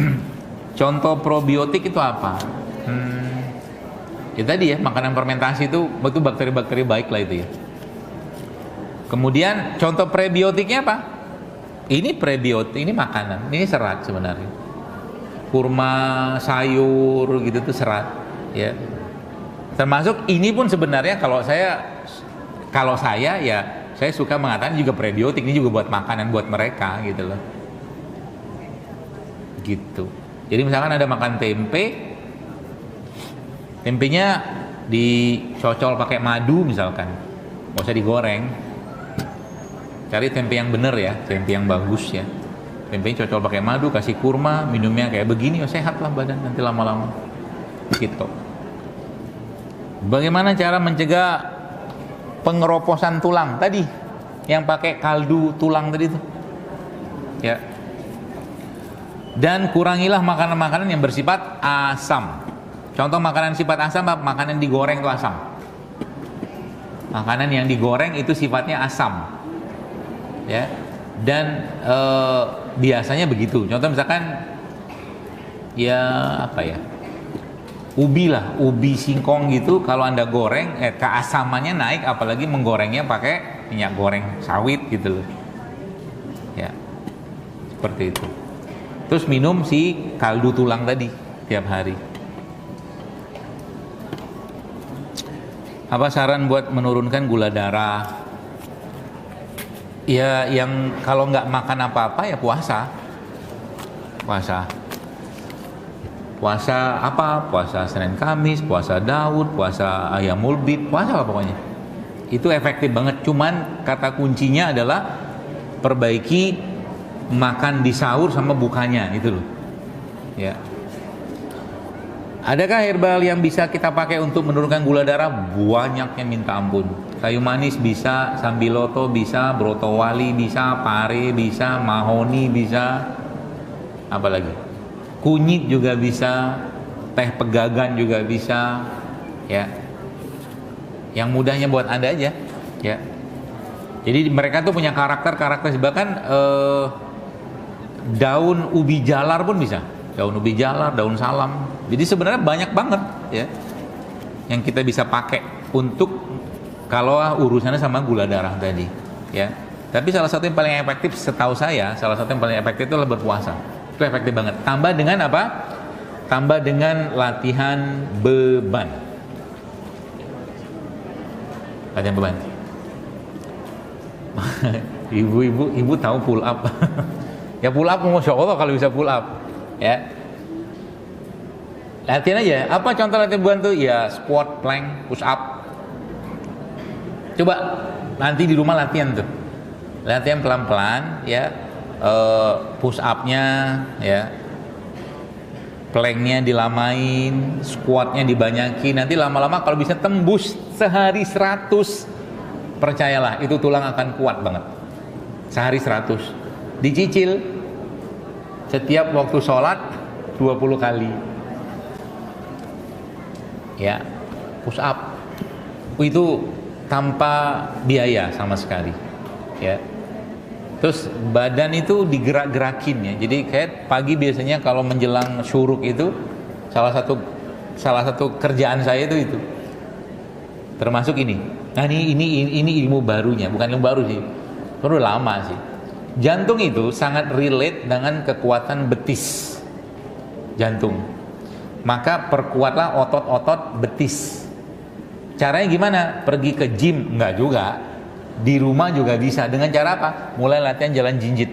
contoh probiotik itu apa? Ya tadi ya, makanan fermentasi itu bakteri-bakteri baik lah itu ya. Kemudian contoh prebiotiknya apa? Ini prebiotik, ini makanan, ini serat sebenarnya. Kurma, sayur gitu tuh serat, ya. Termasuk ini pun sebenarnya kalau saya ya saya suka mengatakan juga prebiotik, ini juga buat makanan buat mereka gitu loh. Gitu. Jadi misalkan ada makan tempenya dicocol pakai madu misalkan, nggak usah digoreng. Cari tempe yang bener ya, tempe yang bagus ya. Tempenya cocol pakai madu, kasih kurma, minumnya kayak begini, oh sehat lah badan nanti lama-lama. Gitu. Bagaimana cara mencegah pengeroposan tulang tadi? Yang pakai kaldu tulang tadi itu. Ya. Dan kurangilah makanan-makanan yang bersifat asam. Contoh makanan sifat asam, makanan digoreng itu asam. Makanan yang digoreng itu sifatnya asam. Ya. Dan biasanya begitu. Contoh misalkan ya apa ya? Ubi singkong gitu, kalau Anda goreng keasamannya naik, apalagi menggorengnya pakai minyak goreng sawit gitu loh. Ya. Seperti itu. Terus minum si kaldu tulang tadi tiap hari. Apa saran buat menurunkan gula darah? Ya yang kalau nggak makan apa-apa ya puasa. Puasa apa? Puasa Senin Kamis, puasa Daud, puasa Ayamul Bid, puasa lah pokoknya. Itu efektif banget. Cuman kata kuncinya adalah perbaiki makan di sahur sama bukanya itu loh. Ya. Adakah herbal yang bisa kita pakai untuk menurunkan gula darah? Banyaknya minta ampun. Kayu manis bisa, sambiloto bisa, brotowali bisa, pare bisa, mahoni bisa, apalagi kunyit juga bisa, teh pegagan juga bisa, ya. Yang mudahnya buat Anda aja, ya. Jadi mereka tuh punya karakter bahkan daun ubi jalar pun bisa. Daun ubi jalar, daun salam. Jadi sebenarnya banyak banget ya yang kita bisa pakai untuk kalau urusannya sama gula darah tadi, ya. Tapi salah satu yang paling efektif setahu saya, salah satu yang paling efektif itu adalah berpuasa. Itu efektif banget. Tambah dengan apa? Tambah dengan latihan beban. Latihan beban. Ibu tahu pull up. Ya pull up, Masya Allah kalau bisa pull up, ya. Latihan aja. Apa contoh latihan beban tuh? Ya squat, plank, push up. Coba nanti di rumah latihan tuh. Latihan pelan-pelan, ya. Push up-nya, ya. Planknya dilamain, squatnya dibanyakin. Nanti lama-lama kalau bisa tembus sehari 100, percayalah itu tulang akan kuat banget. Sehari 100. Dicicil setiap waktu sholat 20 kali. Ya, push up itu tanpa biaya sama sekali, ya. Terus badan itu digerak-gerakin ya. Jadi kayak pagi biasanya kalau menjelang syuruk itu salah satu kerjaan saya itu. Termasuk ini. Nah ini ilmu barunya, bukan ilmu baru sih. Udah lama sih. Jantung itu sangat relate dengan kekuatan betis jantung. Maka perkuatlah otot-otot betis. Caranya gimana? Pergi ke gym? Enggak juga. Di rumah juga bisa. Dengan cara apa? Mulai latihan jalan jinjit.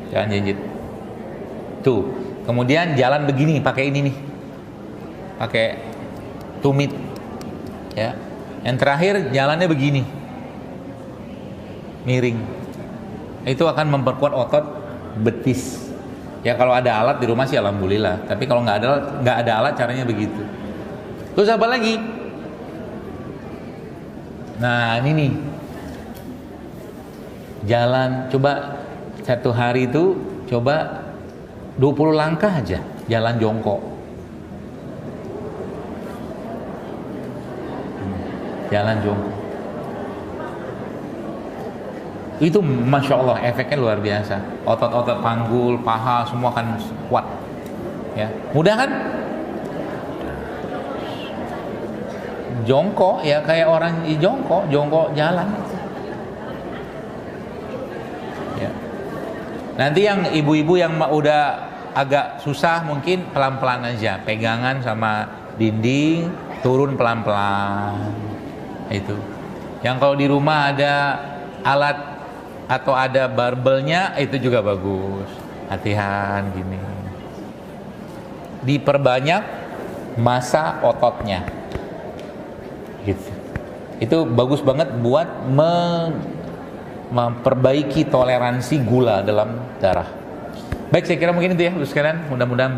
Jalan jinjit. Tuh. Kemudian jalan begini, pakai ini nih. Pakai tumit. Ya. Yang terakhir jalannya begini. Miring. Itu akan memperkuat otot betis. Ya kalau ada alat di rumah sih alhamdulillah. Tapi kalau nggak ada alat caranya begitu. Terus apa lagi? Nah ini nih. Jalan, coba satu hari itu coba 20 langkah aja jalan jongkok. Jalan jongkok. Itu Masya Allah efeknya luar biasa. Otot-otot panggul, paha semua akan kuat. Ya, mudah kan? Jongkok ya kayak orang jongkok jalan. Ya. Nanti yang ibu-ibu yang udah agak susah mungkin pelan-pelan aja, pegangan sama dinding, turun pelan-pelan. Itu. Yang kalau di rumah ada alat atau ada barbelnya itu juga bagus. Latihan gini. Diperbanyak massa ototnya. Gitu. Itu bagus banget buat memperbaiki toleransi gula dalam darah. Baik, saya kira mungkin itu ya, sekalian. Mudah-mudahan